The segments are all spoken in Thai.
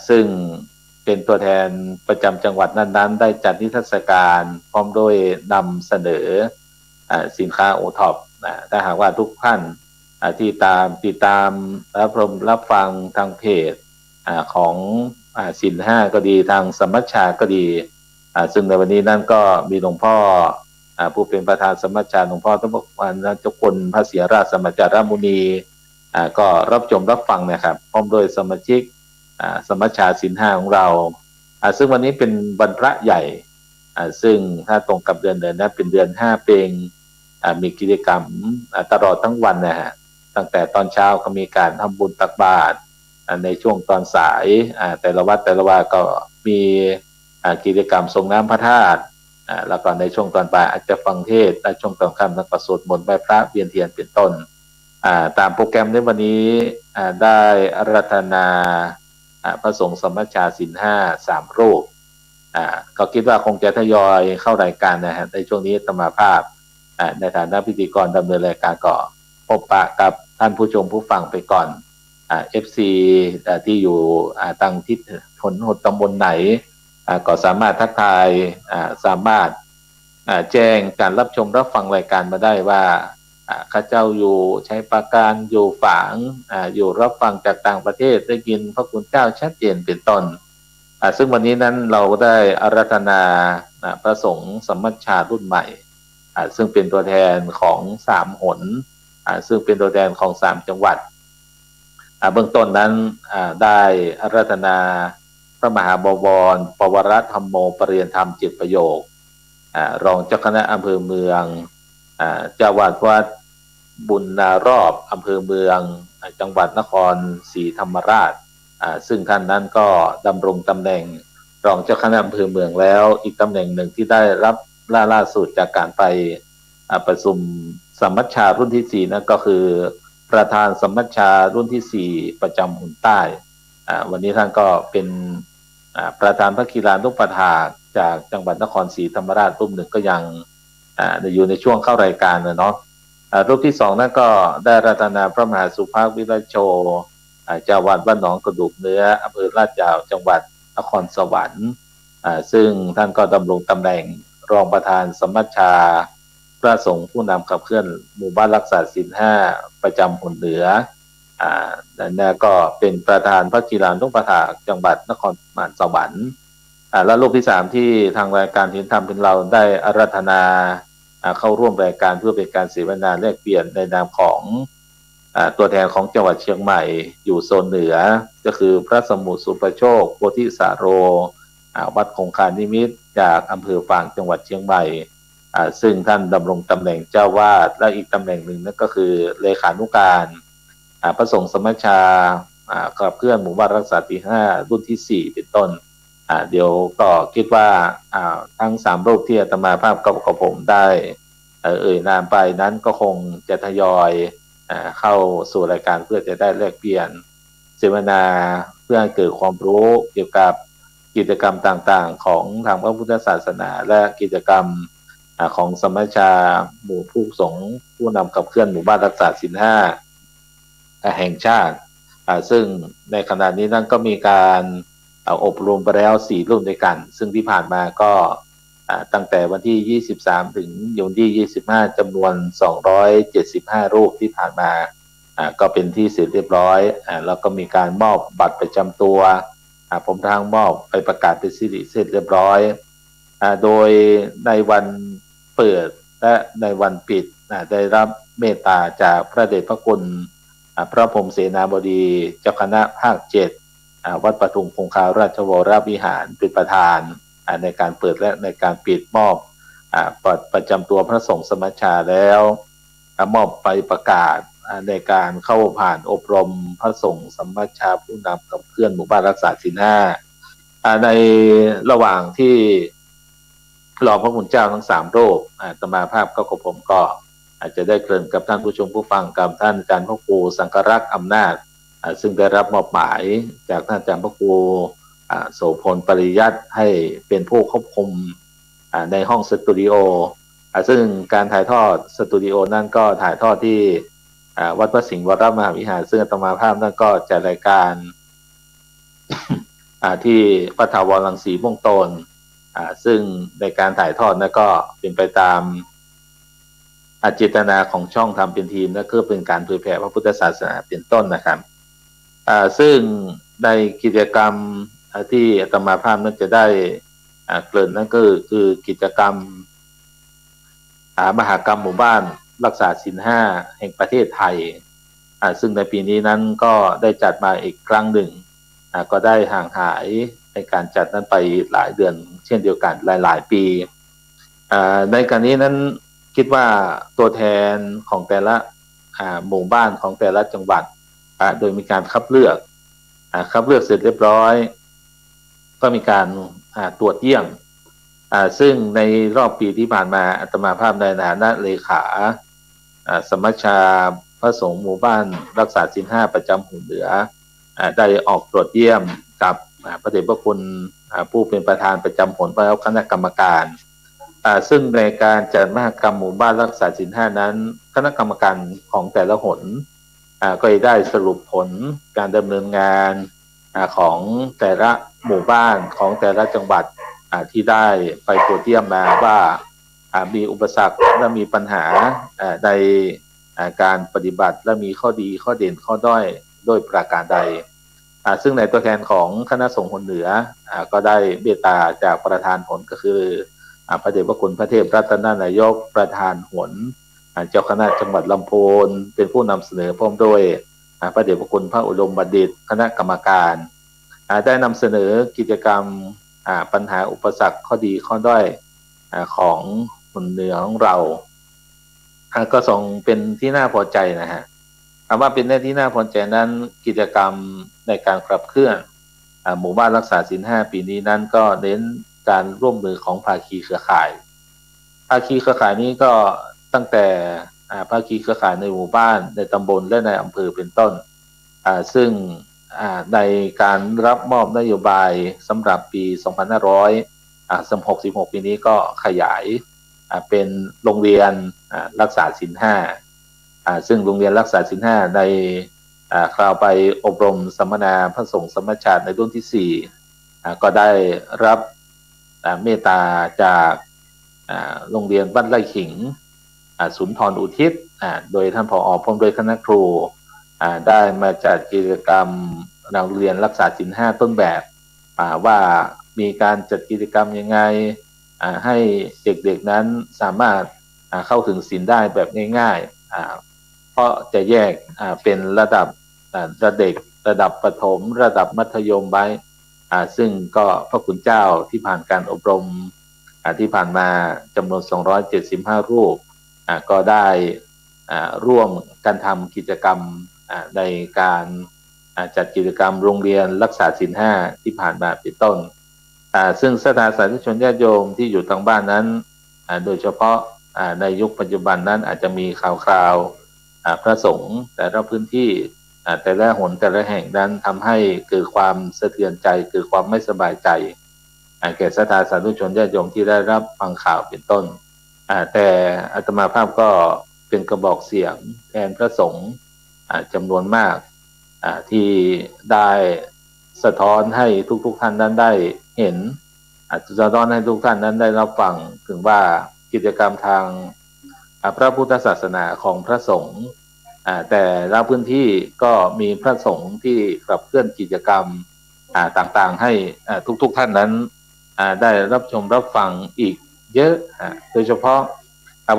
ซึ่งเป็นตัวแทนประจำจังหวัดนั้นๆได้จัดนิทรรศการพร้อมโดยนำเสนอสินค้าโอท็อปถ้าหากว่าทุกท่านที่ติดตามรับฟังทางเพจของศิลห้าก็ดีทางสมัชชาก็ดีซึ่งในวันนี้นั่นก็มีหลวงพ่อผู้เป็นประธานสมัชชาหลวงพ่อทบเจ้าคุณพระเสียราชสมัจจารมุนีก็รับชมรับฟังนะครับพร้อมโดยสมาชิกสมัชชาศิลห้าของเราซึ่งวันนี้เป็นวันพระใหญ่ซึ่งถ้าตรงกับเดือนนั้นเป็นเดือน5เพ็งมีกิจกรรมตลอดทั้งวันนะฮะตั้งแต่ตอนเช้าก็มีการทำบุญตักบาตรในช่วงตอนสายแต่ละวัดแต่ละว่าก็มีกิจกรรมส่งน้ำพระธาตุแล้วก็ในช่วงตอนบ่ายอาจจะฟังเทศน์และช่วงตอนค่ำแล้วก็สวดมนต์ไหว้พระเวียนเทียนเป็นต้นตามโปรแกรมในวันนี้ได้อาราธนาพระสงฆ์สมัชชาศีลห้า3 รูปก็คิดว่าคงจะทยอยเข้ารายการนะฮะในช่วงนี้อาตมาภาพในฐานะพิธีกรดำเนินรายการก็พบปะกับท่านผู้ชมผู้ฟังไปก่อนFC ที่อยู่ตั้งทิศหนตำบลไหนก็สามารถทักทายสามารถแจ้งการรับชมรับฟังรายการมาได้ว่าข้าเจ้าอยู่ใช้ประการอยู่ฝางอยู่รับฟังจากต่างประเทศได้ยินพระคุณเจ้าชัดเจนเป็นต้นซึ่งวันนี้นั้นเราได้อาราธนาพระสงฆ์สมัชชารุ่นใหม่ซึ่งเป็นตัวแทนของ3 หนซึ่งเป็นตัวแทนของ3 จังหวัดเบื้องต้นนั้นได้อาราธนาพระมหาบวรปวรธรรมโมปริยธรรม7 ประโยครองเจ้าคณะอำเภอเมืองเจ้าวาดวัดบุญนารอบอำเภอเมืองจังหวัดนครศรีธรรมราชซึ่งท่านนั้นก็ดำรงตำแหน่งรองเจ้าคณะอำเภอเมืองแล้วอีกตำแหน่งหนึ่งที่ได้รับล่าสุดจากการไปประชุมสมัชชารุ่นที่4นั่นก็คือประธานสมัชชารุ่นที่4ประจำหุ่นใต้วันนี้ท่านก็เป็นประธานพระกีฬานุปถากจากจังหวัดนครศรีธรรมราชรูปหนึ่งก็ยังอยู่ในช่วงเข้ารายการเนาะรูปที่2นั่นก็ได้รัตนาพระมหาสุภาพวิรัชโชเจ้าวาดบ้านหนองกระดูกเนื้ออำเภอลาดยาวจังหวัดนครสวรรค์ซึ่งท่านก็ดำรงตำแหน่งรองประธานสมัชชาพระสงฆ์ผู้นำขับเคลื่อนหมู่บ้านรักษาศีล5ประจำหุ่นเหนือและก็เป็นประธานพระกีฬานุปถากจังหวัดนครสวรรค์และรูปที่3ที่ทางรายการทินธรรมเป็นเราได้อาราธนาเข้าร่วมรายการเพื่อเป็นการเสวนาแลกเปลี่ยนในนามของตัวแทนของจังหวัดเชียงใหม่อยู่โซนเหนือก็คือพระสมุทรสุประโชคโพธิสาโรวัดคงคานิมิตรจากอำเภอฝางจังหวัดเชียงใหม่ซึ่งท่านดำรงตำแหน่งเจ้าวาดและอีกตำแหน่งหนึ่งนั่นก็คือเลขานุการพระสงฆ์สมัชชาขับเคลื่อนหมู่บ้านรักษาศีล5รุ่นที่4เป็นต้นเดี๋ยวก็คิดว่าทั้ง3 รูปที่อาตมาภาพกับผมได้นามไปนั้นก็คงจะทยอยเข้าสู่รายการเพื่อจะได้แลกเปลี่ยนเสวนาเพื่อให้เกิดความรู้เกี่ยวกับกิจกรรมต่างๆของทางพระพุทธศาสนาและกิจกรรมของสมัชชาหมู่ผู้สงฆ์ผู้นำขับเคลื่อนหมู่บ้านรักษาศีล5แห่งชาติซึ่งในขณะนี้นั่นก็มีการอบรมไปแล้ว4 รุ่นด้วยกันซึ่งที่ผ่านมาก็ตั้งแต่วันที่23ถึงวันที่25จำนวน275 รูปที่ผ่านมาก็เป็นที่เสร็จเรียบร้อยแล้วก็มีการมอบบัตรประจำตัวผมทางมอบไปประกาศเป็นสิริเสร็จเรียบร้อยโดยในวันเปิดและในวันปิดได้รับเมตตาจากพระเดชพระคุณพระพรหมเสนาบดีเจ้าคณะภาค7วัดปทุมคงคาราชวรวิหารเป็นประธานในการเปิดและในการปิดมอบประจำตัวพระสงฆ์สมัชชาแล้วมอบไปประกาศในการเข้าผ่านอบรมพระสงฆ์สมัชชาผู้นำขับเคลื่อนหมู่บ้านรักษาศีล5ในระหว่างที่รอพระคุณเจ้าทั้ง3 รูปอาตมาภาพก็กับผมก็อาจจะได้เกริ่นกับท่านผู้ชมผู้ฟังกับท่านอาจารย์พระครูสังฆรักษ์อำนาจซึ่งได้รับมอบหมายจากท่านอาจารย์พระครูโสพลปริยัติให้เป็นผู้ควบคุมในห้องสตูดิโอซึ่งการถ่ายทอดสตูดิโอนั่นก็ถ่ายทอดที่วัดพระสิงห์วรมหาวิหารซึ่งอาตมาภาพนั่นก็จะรายการ ที่พระถาวรรังสีม่วงโตนซึ่งในการถ่ายทอดนะก็เป็นไปตามเจตนาของช่องทำเป็นทีมและก็เป็นการเผยแผ่พระพุทธศาสนาเป็นต้นนะครับซึ่งในกิจกรรมที่อาตมาภาพนั้นจะได้เกริ่นนั่นก็คือกิจกรรมมหกรรมหมู่บ้านรักษาศีลห้าแห่งประเทศไทยซึ่งในปีนี้นั้นก็ได้จัดมาอีกครั้งหนึ่งก็ได้ห่างหายในการจัดนั้นไปหลายเดือนเช่นเดียวกันหลายๆปีในการนี้นั้นคิดว่าตัวแทนของแต่ละหมู่บ้านของแต่ละจังหวัดโดยมีการคัดเลือกเสร็จเรียบร้อยก็มีการตรวจเยี่ยมซึ่งในรอบปีที่ผ่านมาอาตมาภาพในฐานะเลขาสมัชชาพระสงฆ์หมู่บ้านรักษาศีลห้าประจำหูเหนือได้ออกตรวจเยี่ยมกับพระเดชพระคุณผู้เป็นประธานประจำหนและคณะกรรมการซึ่งในการจัดมหกรรมหมู่บ้านรักษาศีลห้านั้นคณะกรรมการของแต่ละหนก็ได้สรุปผลการดำเนินงานของแต่ละหมู่บ้านของแต่ละจังหวัดที่ได้ไปตรวจเยี่ยมมาว่ามีอุปสรรคและมีปัญหาในการปฏิบัติและมีข้อดีข้อเด่นข้อด้อยโดยประการใดซึ่งในตัวแทนของคณะสงฆ์หนเหนือก็ได้เมตตาจากประธานหนก็คือพระเดชพระคุณพระเทพรัตนนายกประธานหนเจ้าคณะจังหวัดลำพูนเป็นผู้นำเสนอพร้อมด้วยพระเดชพระคุณพระอุดมบัณฑิตคณะกรรมการได้นำเสนอกิจกรรมปัญหาอุปสรรคข้อดีข้อด้อยของคนเหนือของเราก็ส่งเป็นที่น่าพอใจนะฮะคำว่าเป็นที่น่าพอใจนั้นกิจกรรมในการขับเคลื่อนหมู่บ้านรักษาศีลห้าปีนี้นั้นก็เน้นการร่วมมือของภาคีเครือข่ายนี้ก็ตั้งแต่ภาคีเครือข่ายในหมู่บ้านในตำบลและในอำเภอเป็นต้นซึ่งในการรับมอบนโยบายสำหรับปี2566ปีนี้ก็ขยายเป็นโรงเรียนรักษาศีลห้าซึ่งโรงเรียนรักษาศีลห้าในคราวไปอบรมสัมมนาพระสงฆ์สมัชชาในรุ่นที่4ก็ได้รับเมตตาจากโรงเรียนบ้านไร่ขิงสุนทรอุทิศโดยท่านผอ.พร้อมโดยคณะครูได้มาจัดกิจกรรมโรงเรียนรักษาศีลห้าต้นแบบว่ามีการจัดกิจกรรมยังไงให้เด็กๆนั้นสามารถเข้าถึงศีลได้แบบง่ายๆเพราะจะแยกเป็นระดับเด็กระดับประถมระดับมัธยมไว้ซึ่งก็พระคุณเจ้าที่ผ่านการอบรมที่ผ่านมาจำนวน275รูปก็ได้ร่วมกันทำกิจกรรมในการจัดกิจกรรมโรงเรียนรักษาศีลห้าที่ผ่านมาเป็นต้นซึ่งศรัทธาสาธุชนญาติโยมที่อยู่ทางบ้านนั้นโดยเฉพาะในยุคปัจจุบันนั้นอาจจะมีข่าวคราวพระสงฆ์แต่ละพื้นที่แต่ละหนแต่ละแห่งนั้นทำให้เกิดความสะเทือนใจเกิดความไม่สบายใจแก่ศรัทธาสาธุชนญาติโยมที่ได้รับฟังข่าวเป็นต้นแต่อาตมาภาพก็เป็นกระบอกเสียงแทนพระสงฆ์จำนวนมากที่ได้สะท้อนให้ทุกท่านนั้นได้เห็นสะท้อนให้ทุกท่านนั้นได้รับฟังถึงว่ากิจกรรมทางพระพุทธศาสนาของพระสงฆ์แต่ละพื้นที่ก็มีพระสงฆ์ที่ขับเคลื่อนกิจกรรมต่างๆให้ทุกท่านนั้นได้รับชมรับฟังอีกเยอะโดยเฉพาะ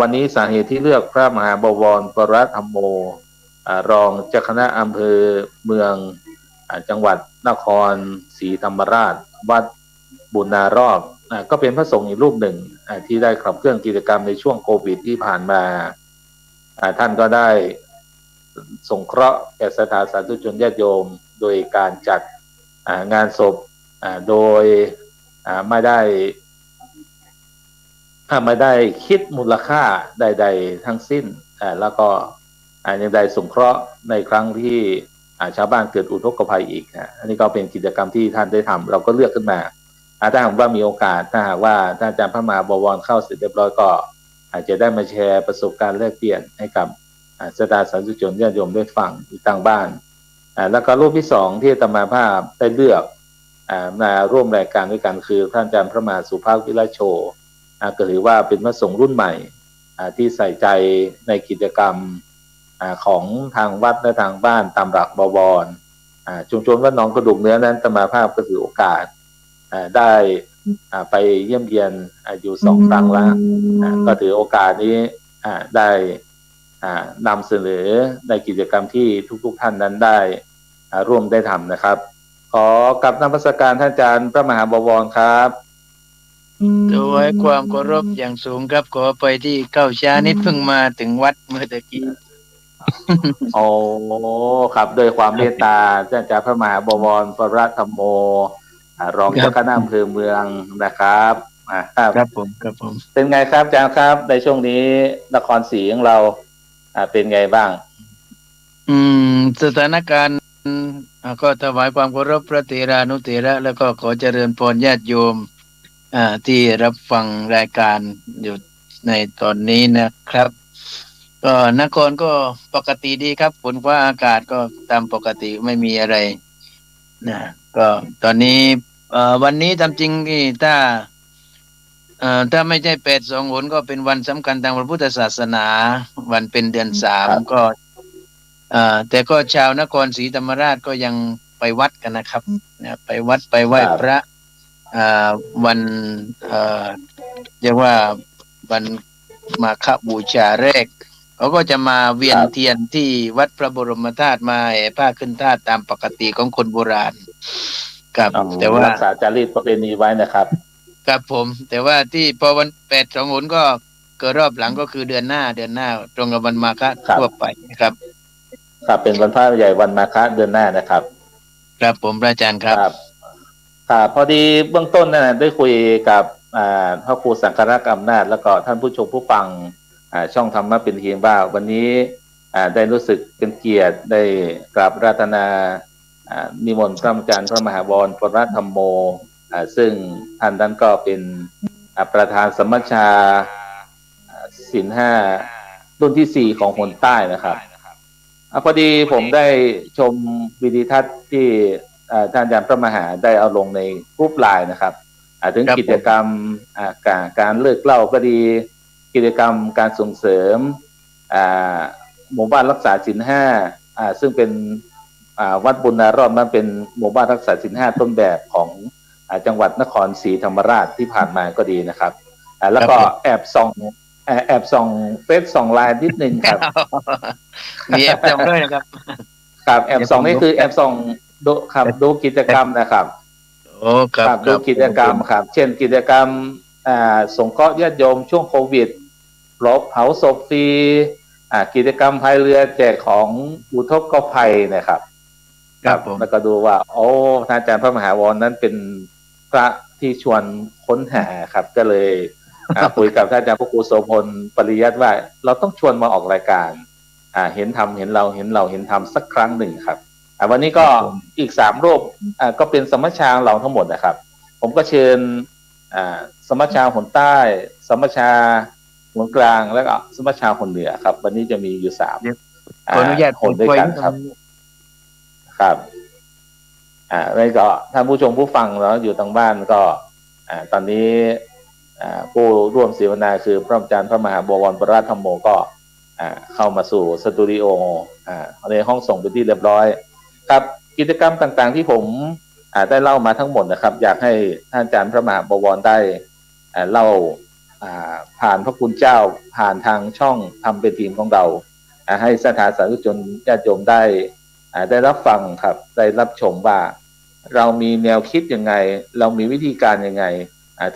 วันนี้สาเหตุที่เลือกพระมหาบวรปรธรรมโมรองเจ้าคณะอำเภอเมืองจังหวัดนครศรีธรรมราชวัดบุญนารอบก็เป็นพระสงฆ์อีกรูปหนึ่งที่ได้ขับเคลื่อนกิจกรรมในช่วงโควิดที่ผ่านมาท่านก็ได้สงเคราะห์แก่ศรัทธาสาธุชนญาติโยมโดยการจัดงานศพโดยไม่ได้คิดมูลค่าใดๆทั้งสิ้นแล้วก็ยังได้สงเคราะห์ในครั้งที่ชาวบ้านเกิดอุทกภัยอีกอันนี้ก็เป็นกิจกรรมที่ท่านได้ทำเราก็เลือกขึ้นมาถ้าหากว่ามีโอกาสถ้าหากว่าท่านอาจารย์พระมหาบวรเข้าเสร็จเรียบร้อยก็อาจจะได้มาแชร์ประสบการณ์แลกเปลี่ยนให้กับศรัทธาสาธุชนญาติโยมได้ฟังอยู่ทางบ้านแล้วก็รูปที่2ที่อาตมาภาพได้เลือก มาร่วมรายการด้วยกันคือท่านอาจารย์พระมหาสุภาพวิไลโชก็ถือว่าเป็นพระสงฆ์รุ่นใหม่ที่ใส่ใจในกิจกรรมของทางวัดและทางบ้านตามหลักบวรชุมชนวัดหนองกระดูกเนื้อนั้นอาตมาภาพก็ถือโอกาสได้ไปเยี่ยมเยียนอยู่2 ครั้งแล้วก็ถือโอกาสนี้ได้นำเสนอในกิจกรรมที่ทุกท่านนั้นได้ร่วมได้ทำนะครับขอกราบนมัสการท่านอาจารย์พระมหาบวรครับด้วยความเคารพอย่างสูงครับขอไปที่เก้าช้านิดเพิ่งมาถึงวัดเมื่อตะกี้โอ้ครับโดยความเมตตาท่านอาจารย์พระมหาบวรปรธรรมโมรองเจ้าคณะอำเภอเมืองนะครับครับผมเป็นไงครับอาจารย์ครับในช่วงนี้นครศรีของเราเป็นไงบ้างสถานการณ์ก็ถวายความเคารพพระเถรานุเถระแล้วก็ขอเจริญพรญาติโยมที่รับฟังรายการอยู่ในตอนนี้นะครับก็นครก็ปกติดีครับฝนฟ้าอากาศก็ตามปกติไม่มีอะไรนะก็ตอนนี้วันนี้ตามจริงที่ถ้าไม่ใช่8 2 หนก็เป็นวันสำคัญทางพระพุทธศาสนาวันเป็นเดือน3ก็แต่ก็ชาวนครศรีธรรมราชก็ยังไปวัดกันนะครับไปวัดไปไหว้พระวันเรียกว่าวันมาฆบูชาแรกเขาก็จะมาเวียนเทียนที่วัดพระบรมธาตุมาแห่ผ้าขึ้นธาตุตามปกติของคนโบราณครับแต่ว่ารักษาจารีตประเพณีไว้นะครับครับผมแต่ว่าที่พอวัน8 2 หนก็เกิดรอบหลังก็คือเดือนหน้าตรงกับวันมาฆทั่วไปนะครับครับเป็นวันพระใหญ่วันมาฆเดือนหน้านะครับครับผมพระอาจารย์ครับพอดีเบื้องต้นได้คุยกับพระครูสังฆรักษ์อำนาจแล้วก็ท่านผู้ชมผู้ฟังช่องธรรมะเป็นทีมว่าวันนี้ได้รู้สึกเป็นเกียรติได้กราบราตนานิมนต์พระอาจารย์พระมหาบวรปรธรรมโมซึ่งท่านนั้นก็เป็นประธานสมัชชาศีล 5รุ่นที่4ของคนใต้นะครับพอดีผมได้ชมวิดีทัศน์ที่ท่านอาจารย์พระมหาได้เอาลงในกรุ๊ปไลน์นะครับถึงกิจกรรมการเลิกเหล้าก็ดีกิจกรรมการส่งเสริมหมู่บ้านรักษาศีล 5ซึ่งเป็นวัดบุญนารอดนั้นเป็นหมู่บ้านรักษาศีล 5ต้นแบบของจังหวัดนครศรีธรรมราชที่ผ่านมาก็ดีนะครับแล้วก็แอบส่องเฟซส่องไลน์นิดนึงครับมีแอบส่องด้วยนะครับครับแอบส่องนี่คือแอบส่องดูกิจกรรมนะครับโอ้ครับดูกิจกรรมครับเช่นกิจกรรมสงเคราะห์ญาติโยมช่วงโควิดเผาศพฟรีกิจกรรมพายเรือแจกของอุทกภัยนะครับครับแล้วก็ดูว่าโอ้ท่านอาจารย์พระมหาวรนั้นเป็นพระที่ชวนค้นหาครับก็เลยคุยกับท่านอาจารย์พระครูโสพลปริยัติว่าเราต้องชวนมาออกรายการเห็นธรรมเห็นเราเห็นธรรมสักครั้งหนึ่งครับวันนี้ก็อีก3รูปก็เป็นสมัชชาเราทั้งหมดนะครับผมก็เชิญสมัชชาหนใต้สมัชชาหนกลางแล้วก็สมัชชาหนเหนือครับวันนี้จะมีอยู่3ขออนุญาตหนด้วยกันครับแล้วก็ท่านผู้ชมผู้ฟังแล้วอยู่ทางบ้านก็ตอนนี้ผู้ร่วมเสวนาคือพระอาจารย์พระมหาบวรปรธรรมโมก็เข้ามาสู่สตูดิโอในห้องส่งเป็นที่เรียบร้อยครับกิจกรรมต่างๆที่ผมได้เล่ามาทั้งหมดนะครับอยากให้ท่านอาจารย์พระมหาบวรได้เล่าผ่านพระคุณเจ้าผ่านทางช่องทำเป็นทีมของเราให้สถานสาธุชนญาติโยมได้รับฟังครับได้รับชมว่าเรามีแนวคิดยังไงเรามีวิธีการยังไง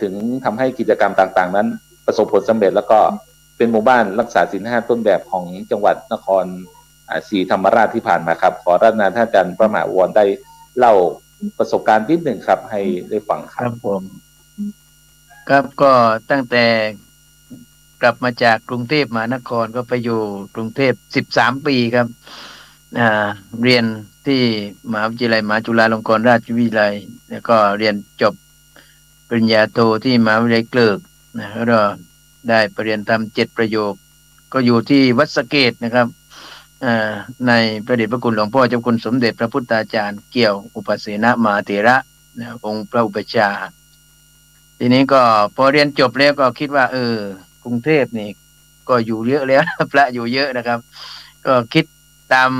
ถึงทำให้กิจกรรมต่างๆนั้นประสบผลสำเร็จแล้วก็เป็นหมู่บ้านรักษาศีล 5ต้นแบบของจังหวัดนครศรีธรรมราชที่ผ่านมาครับขอรัตนาท่านอาจารย์พระมหาวรได้เล่าประสบการณ์นิดหนึ่งครับให้ได้ฟังครับผมครับก็ตั้งแต่กลับมาจากกรุงเทพมหานครก็ไปอยู่กรุงเทพ13 ปีครับเรียนที่มหาวิทยาลัยมหาจุฬาลงกรณราชวิทยาลัยแล้วก็เรียนจบปริญญาโทที่มหาวิทยาลัยเกลิกแล้วก็ได้ปริญญาธรรม7 ประโยคก็อยู่ที่วัดสะเกษนะครับในพระเดชพระคุณหลวงพ่อเจ้าคุณสมเด็จพระพุทธาจารย์เกี่ยวอุปเสนมหาเถระ นะองค์พระอุปชฌาย์ทีนี้ก็พอเรียนจบแล้วก็คิดว่า กรุงเทพนี่ก็อยู่เยอะแล้ว พระอยู่เยอะนะครับ ก็คิดตาม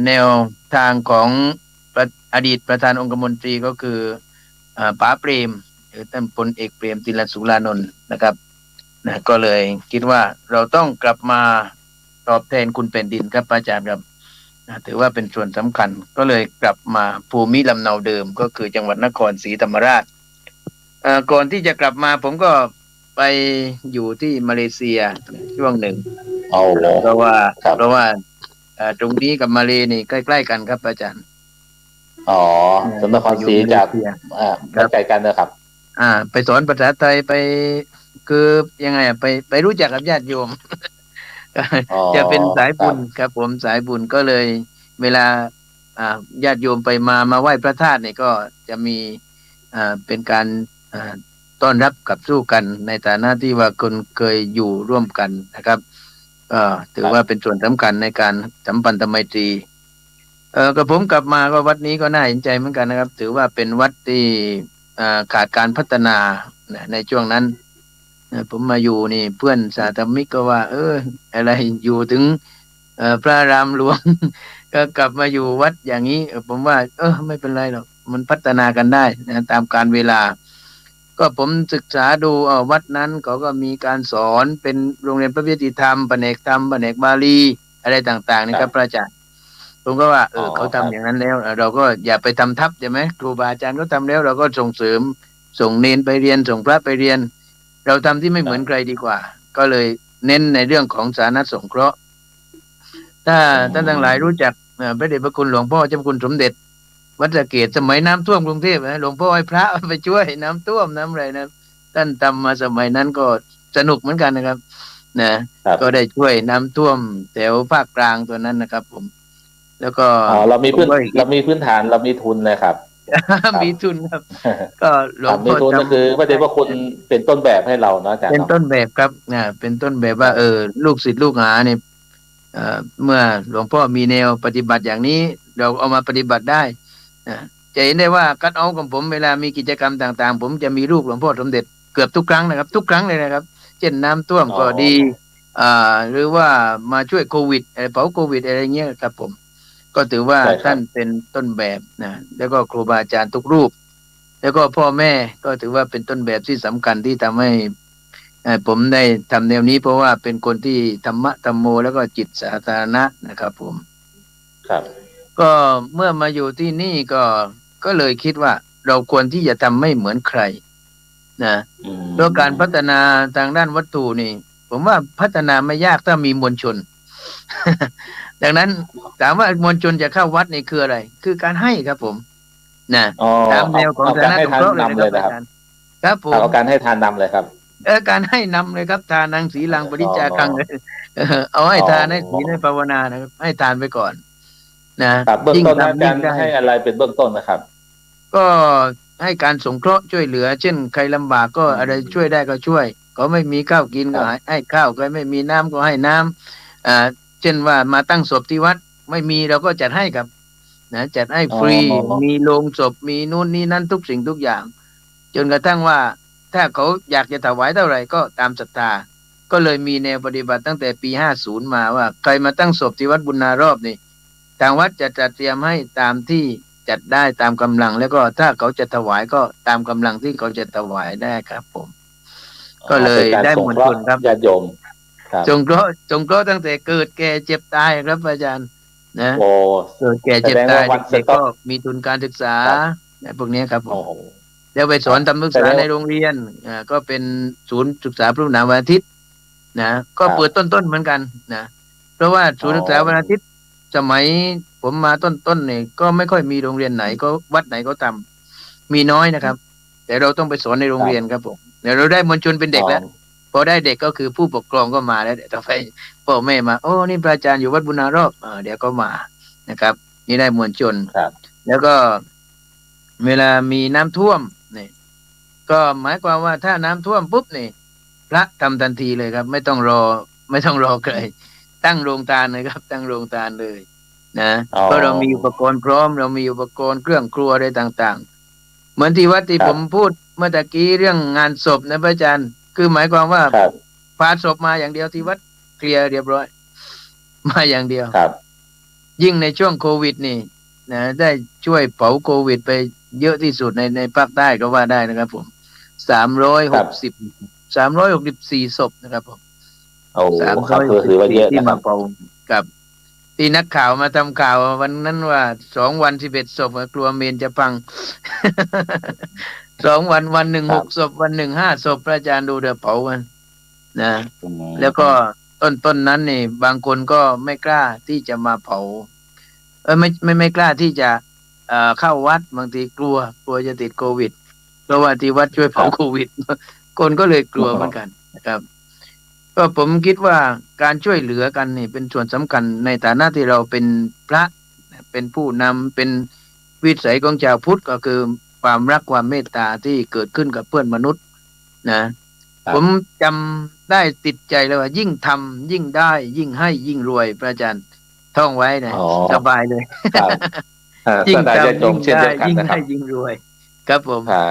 แนวทางของอดีตประธานองคมนตรีก็คือป๋าเปรมหรือท่านพลเอกเปรมติลสุรานนท์นะครับนะก็เลยคิดว่าเราต้องกลับมาตอบแทนคุณแผ่นดินครับอาจารย์ครับถือว่าเป็นส่วนสำคัญก็เลยกลับมาภูมิลำเนาเดิมก็คือจังหวัดนครศรีธรรมราชก่อนที่จะกลับมาผมก็ไปอยู่ที่มาเลเซียช่วงหนึ่งเอาเพราะว่าครับ เพราะว่าตรงนี้กับมาเลนี่ใกล้ๆกันครับอาจารย์อ๋อสนครศรีจากไม่ครับไกลกันนะครับไปสอนภาษาไทยไปคือยังไงไปรู้จักกับญาติโยม อ๋อจะเป็นสายครับบุญครับผมสายบุญก็เลยเวลาญาติโยมไปมาไหว้พระธาตุเนี่ยก็จะมีเป็นการอ่าต้อนรับกับสู้กันในฐานะที่ว่าคนเคยอยู่ร่วมกันนะครับก็ถือว่าเป็นส่วนสำคัญในการสัมพันธไมตรีกับผมกลับมาก็วัดนี้ก็น่าเห็นใจเหมือนกันนะครับถือว่าเป็นวัดที่ขาดการพัฒนาในช่วงนั้นผมมาอยู่นี่เพื่อนสาธมิกก็ว่าอะไรอยู่ถึงพระรามหลวง ก็กลับมาอยู่วัดอย่างนี้ผมว่าไม่เป็นไรหรอกมันพัฒนากันได้นะตามการเวลาก็ผมศึกษาดูวัดนั้นเขาก็มีการสอนเป็นโรงเรียนพระวิทยธรรมแผนกธรรมแผนกบาลีอะไรต่างๆนี่ครับพระอาจารย์ผมก็ว่าอ๋อเขาครัทำอย่างบนั้นแล้วเราก็อย่าไปทำทับใช่ไหมครูบาอาจารย์ก็ทำแล้วเราก็ส่งเสริมส่งเนนไปเรียนส่งพระไปเรียนเราทำที่ไม่เหมือนใครดีกว่าก็เลยเน้นในเรื่องของสาธารณสงเคราะห์ถ้าอืท่านทั้งหลายรู้มจักพระเดชพระคุณหลวงพ่อเจ้าพระคุณสมเด็จวัดสะเกษสมัยน้ำท่วมกรุงเทพนะหลวงพ่อให้พระไปช่วยน้ำท่วมน้ำอะไรนะท่านทำมาสมัยนั้นก็สนุกเหมือนกันนะครับนะก็ครับได้ช่วยน้ำท่วมแถวภาคกลางตัวนั้นนะครับผมแล้วก็อ๋อผมก็คิด เรามีพื้นฐานเรามีทุนนะครับค รับ มีทุนครับก็หลครับมีวงพ่อททุนก็คือพระำให้เดชพระคุณเป็นต้นแบบให้เราเนาะอาจารย์เนาะเป็นต้นแบบครับเป็นต้นแบบว่าครับลูกศิษย์ลูกหาเนี่ยเมื่อหลวงพ่อมีแนวปฏิบัติอย่างนี้เราเอามาปฏิบัติได้นะจะเห็นได้ว่าคัดเอาท์ของผมเวลามีกิจกรรมต่างๆผมจะมีรูปหลวงพ่อสมเด็จเกือบทุกครั้งนะครับทุกครั้งเลยนะครับเช่นน้ำท่วมอ๋อก็ดีหรือว่ามาช่วยโควิดเผาโควิดอะไรเงี้ยครับผมก็ถือว่าใช่ครับท่านเป็นต้นแบบนะแล้วก็ครูบาอาจารย์ทุกรูป แล้วก็พ่อแม่ก็ถือว่าเป็นต้นแบบที่สำคัญที่ทำให้ผมได้ทำแนวนี้เพราะว่าเป็นคนที่ธรรมะธรรมโมแล้วก็จิตสาธารณะนะครับผมครับก็เมื่อมาอยู่ที่นี่ก็เลยคิดว่าเราควรที่จะทำไม่เหมือนใครนะอืเพราะการพัฒมนาทางด้านวัตถุนี่ผมว่าพัฒนาไม่ยากถ้ามีมวลชน ดังนั้นถามว่ามวลชนจะเข้าวัดนี่คืออะไรคือการให้ครับผมนะอ๋อตามแนวของเอาสาธารณการให้ทานสงเคราะห์เลยนะนำเลยนะครับครับอาจารย์ครับผม เอาการให้ทานนำเลยครับการให้นำเลยครับทานังสีลังปริอ๋อจาคังเลยเอาให้อ๋อทานให้ศีลให้ภาวนานะครับให้ทานไปก่อนนะครับเบื้องยิ่งต้นอาทำยิ่งได้จารย์ให้อะไรเป็นเบื้องต้นนะครับก็ให้การสงเคราะห์ช่วยเหลือเช่นใครลำบากก็อือะไรช่วยได้มก็ช่วยก็ไม่มีข้าวกินก็ครับให้ข้าวใครไม่มีน้ำก็ให้น้ำเช่นว่ามาตั้งศพที่วัดไม่มีเราก็จัดให้ครับนะจัดให้อ๋อฟรีมีโลงศพมีนู่นนี่นั่นทุกสิ่งทุกอย่างจนกระทั่งว่าถ้าเขาอยากจะถวายเท่าไหร่ก็ตามศรัทธา ก็เลยมีแนวปฏิบัติตั้งแต่ปี50มาว่าใครมาตั้งศพที่วัดบุญนารอบนี่ทางวัดจะจัดเตรียมให้ตามที่จัดได้ตามกำลังแล้วก็ถ้าเขาจะถวายก็ตามกำลังที่เขาจะถวายได้ครับผมก็เลเป็นการยได้มสงเคราะห์วลชนครับญาติโยมครับสงเคราะห์ตั้งแต่เกิดแก่เจ็บตายครับอาจารย์นะโอ้เกิดแก่แสเจ็บตายดงว่าวันสเด็กๆก็ต็อกมีทุนการศึกษาครับพวกนี้ครับผมโอ้โหแล้วไปสครับอนทำศึกษาในแสดงว่าโรงเรียนก็เป็นศูนย์ศึกษาพระมหาวันอาทิตย์ นะก็เปิดครับต้นๆเหมือนกันนะเพราะว่าอ๋ศูอนย์ศึกษาวันอาทิตย์สมัยผมมาต้นๆเนี่ยก็ไม่ค่อยมีโรงเรียนไหนก็วัดไหนก็ทำมีน้อยนะครับแต่เราต้องไปสอนในโรงเรียนครับครับผมเดี๋ยวเราได้มวลชนเป็นอ๋อเด็กแล้วพอได้เด็กก็คือผู้ปกครองก็มาแล้วเดี๋ยวต่อไปพ่อแม่มาโอ้นี่พระอาจารย์อยู่วัดบุญนารอบเดี๋ยวก็มานะครับนี่ได้มวลชนครับแล้วก็เวลามีน้ำท่วมเนี่ยก็หมายความว่าถ้าน้ำท่วมปุ๊บนี่ พระทำทันทีเลยครับไม่ต้องรอใครตั้งโรงทานเลยครับตั้งโรงทานเลยนะอ๋อเพราะเรามีอุปกรณ์พร้อมเรามีอุปกรณ์เครื่องครัวอะไรต่าง เหมือนที่วัดที่ครับผมพูดเมื่อตะกี้เรื่องงานศพนะพระอาจารย์คือหมายความว่าครับพาศพมาอย่างเดียวที่วัดเคลียร์เรียบร้อยมาอย่างเดียวครับยิ่งในช่วงโควิดนี่นะได้ช่วยเผาโควิดไปเยอะที่สุดในภาคใต้ก็ว่าได้นะครับผมสามร้อยครับหกสิบ364 ศพนะครับผมโอ้สามครับร้อยหกสิบก็ถือว่าสี่เยอะนะครับที่มาเผากับที่นักข่าวมาทำข่าววันนั้นว่า2 วัน 11 ศพกลัวเมนจะพัง 2 วันวันหนึ่งครับ6 ศพวันหนึ่ง5 ศพพระอาจารย์ดูเดือเผามันนะอืแล้วก็มต้นนั้นนี่บางคนก็ไม่กล้าที่จะมาเผาไม่กล้าที่จะเข้าวัดบางทีกลัวจะติดโควิดเพราะว่าที่วัดช่วยครัเผาโคบวิดคนก็เลยกลัวเหมือนกันนะครับก็ผมคิดว่าการช่วยเหลือกันนี่เป็นส่วนสำคัญในฐานะที่เราเป็นพระเป็นผู้นำเป็นวิสัยของชาวพุทธก็คือความรักความเมตตาที่เกิดขึ้นกับเพื่อนมนุษย์นะผมครับจำได้ติดใจเลยว่ายิ่งทำยิ่งได้ยิ่งให้ยิ่งรวยพระอาจารย์ท่องไว้นะอ๋อสบายเลย ครับ ยิ่งสถานญาติโยทำยิ่งได้มเช่นเดียวกันยิ่งให้นะครับยิ่งรวยครับผมถ้า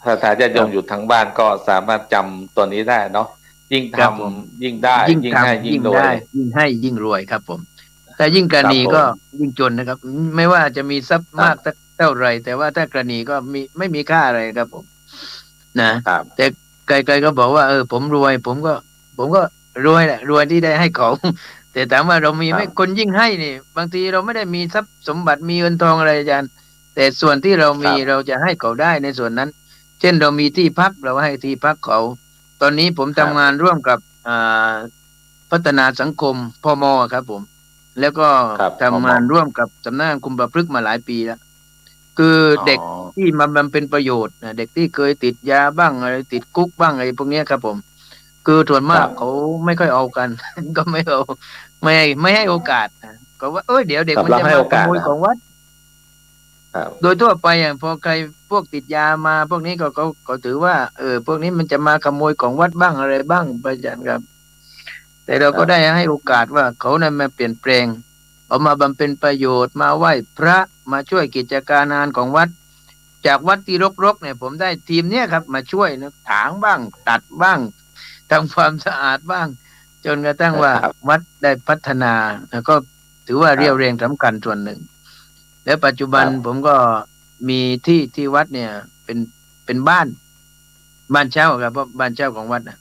ถ้าสถานญาติครับโยมอยู่ทั้งบ้านก็สามารถจำตัวนี้ได้เนาะยิ่งทครับผม ำยิ่งได้ยิ่งยิ่งให้ทำยิ่งรวยยิ่งได้ยิ่งให้ยิ่งรวยครับผมแต่ยิ่งกรครับณีก็ผมยิ่งจนนะครับไม่ว่าจะมีทรัพย์ครับมากสักเท่าไหร่แต่ว่าถ้ากรณีก็ไม่มีค่าอะไรครับผมนะครับแต่ไกลๆก็บอกว่าผมรวยผมก็รวยแหละรวยที่ได้ให้เขาแต่ถามว่าเรามีไหมคครับนยิ่งให้นี่บางทีเราไม่ได้มีทรัพย์สมบัติมีเงินทองอะไรอาจารย์แต่ส่วนที่เรามีเราครับจะให้เขาได้ในส่วนนั้น เช่นเรามีที่พักเราให้ที่พักเขาตอนนี้ผมครับทำงานร่วมกับาพัฒนาสังคมพมครับผมแล้วก็ครับพอทำเหมาะงานร่วมกับสำนักงานคุมประพฤกษ์มาหลายปีแล้วคืออ๋อเด็กที่มาบำเพ็ญประโยชน์นะเด็กที่เคยติดยาบ้างอะไรติดคุกบ้างอะไรพวกเนี้ยครับผมคือส่วนคมารับกเขาไม่ค่อยเอากันก็ไม่ให้โอกาสนะก็ว่าเดี๋ยวเด็กครับมันจะเราให้โอมาขโมยกาสนะครับของวัด ครับโดยทั่วไปอย่างพอใครพวกติดยามาพวกนี้ก็เขาถือว่าพวกนี้มันจะมาขโมยของวัดบ้างอะไรบ้างประจันครับแต่เราก็ได้ครับให้โอกาสว่าเขานั้นมาเปลี่ยนแปลงเอามาบำเพ็ญประโยชน์มาไหว้พระมาช่วยกิจการงานของวัดจากวัดที่รกๆเนี่ยผมได้ทีมเนี้ยครับมาช่วยนะถางบ้างตัดบ้างทำความสะอาดบ้างจนกระทั่งว่าครับวัดได้พัฒนาแล้วก็ถือว่าเรียวแรงครับสำคัญส่วนหนึ่ง แล้วปัจจุบันครับผมก็มีที่วัดเนี่ยเป็นเป็นบ้านเช่าครับเพราะบ้านเช่าของวัดนะ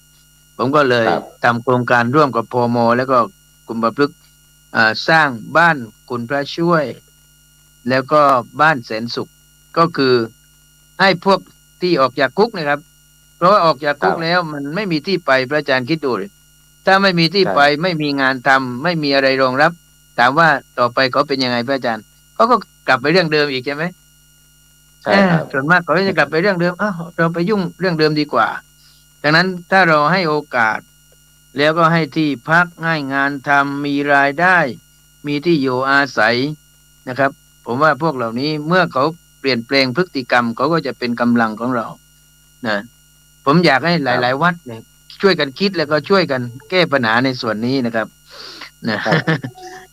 ผมก็เลยครับทำโครงการร่วมกับพมแล้วก็กลุ่มประพฤกษ์สร้างบ้านคุณพระช่วยแล้วก็บ้านแสนสุขก็คือให้พวกที่ออกจากคุกนะครับเพราะว่าออกจากคุกแล้วครับมันไม่มีที่ไปพระอาจารย์คิดดูเลยถ้าไม่มีที่ไปใช่ไม่มีงานทำไม่มีอะไรรองรับถามว่าต่อไปเขาเป็นยังไงพระอาจารย์ เขาก็กลับไปเรื่องเดิมอีกใช่ไหมใช่ครับส่วนมากเขาจะกลับไปเรื่องเดิมเราไปยุ่งเรื่องเดิมดีกว่าดังนั้นถ้าเราให้โอกาสแล้วก็ให้ที่พักให้งานทำมีรายได้มีที่อยู่อาศัยนะครับผมว่าพวกเหล่านี้เมื่อเขาเปลี่ยนแปลงพฤติกรรมเขาก็จะเป็นกำลังของเรานะผมอยากให้หลายๆวัดเนี่ยช่วยกันคิดแล้วก็ช่วยกันแก้ปัญหาในส่วนนี้นะครับนะ ครับ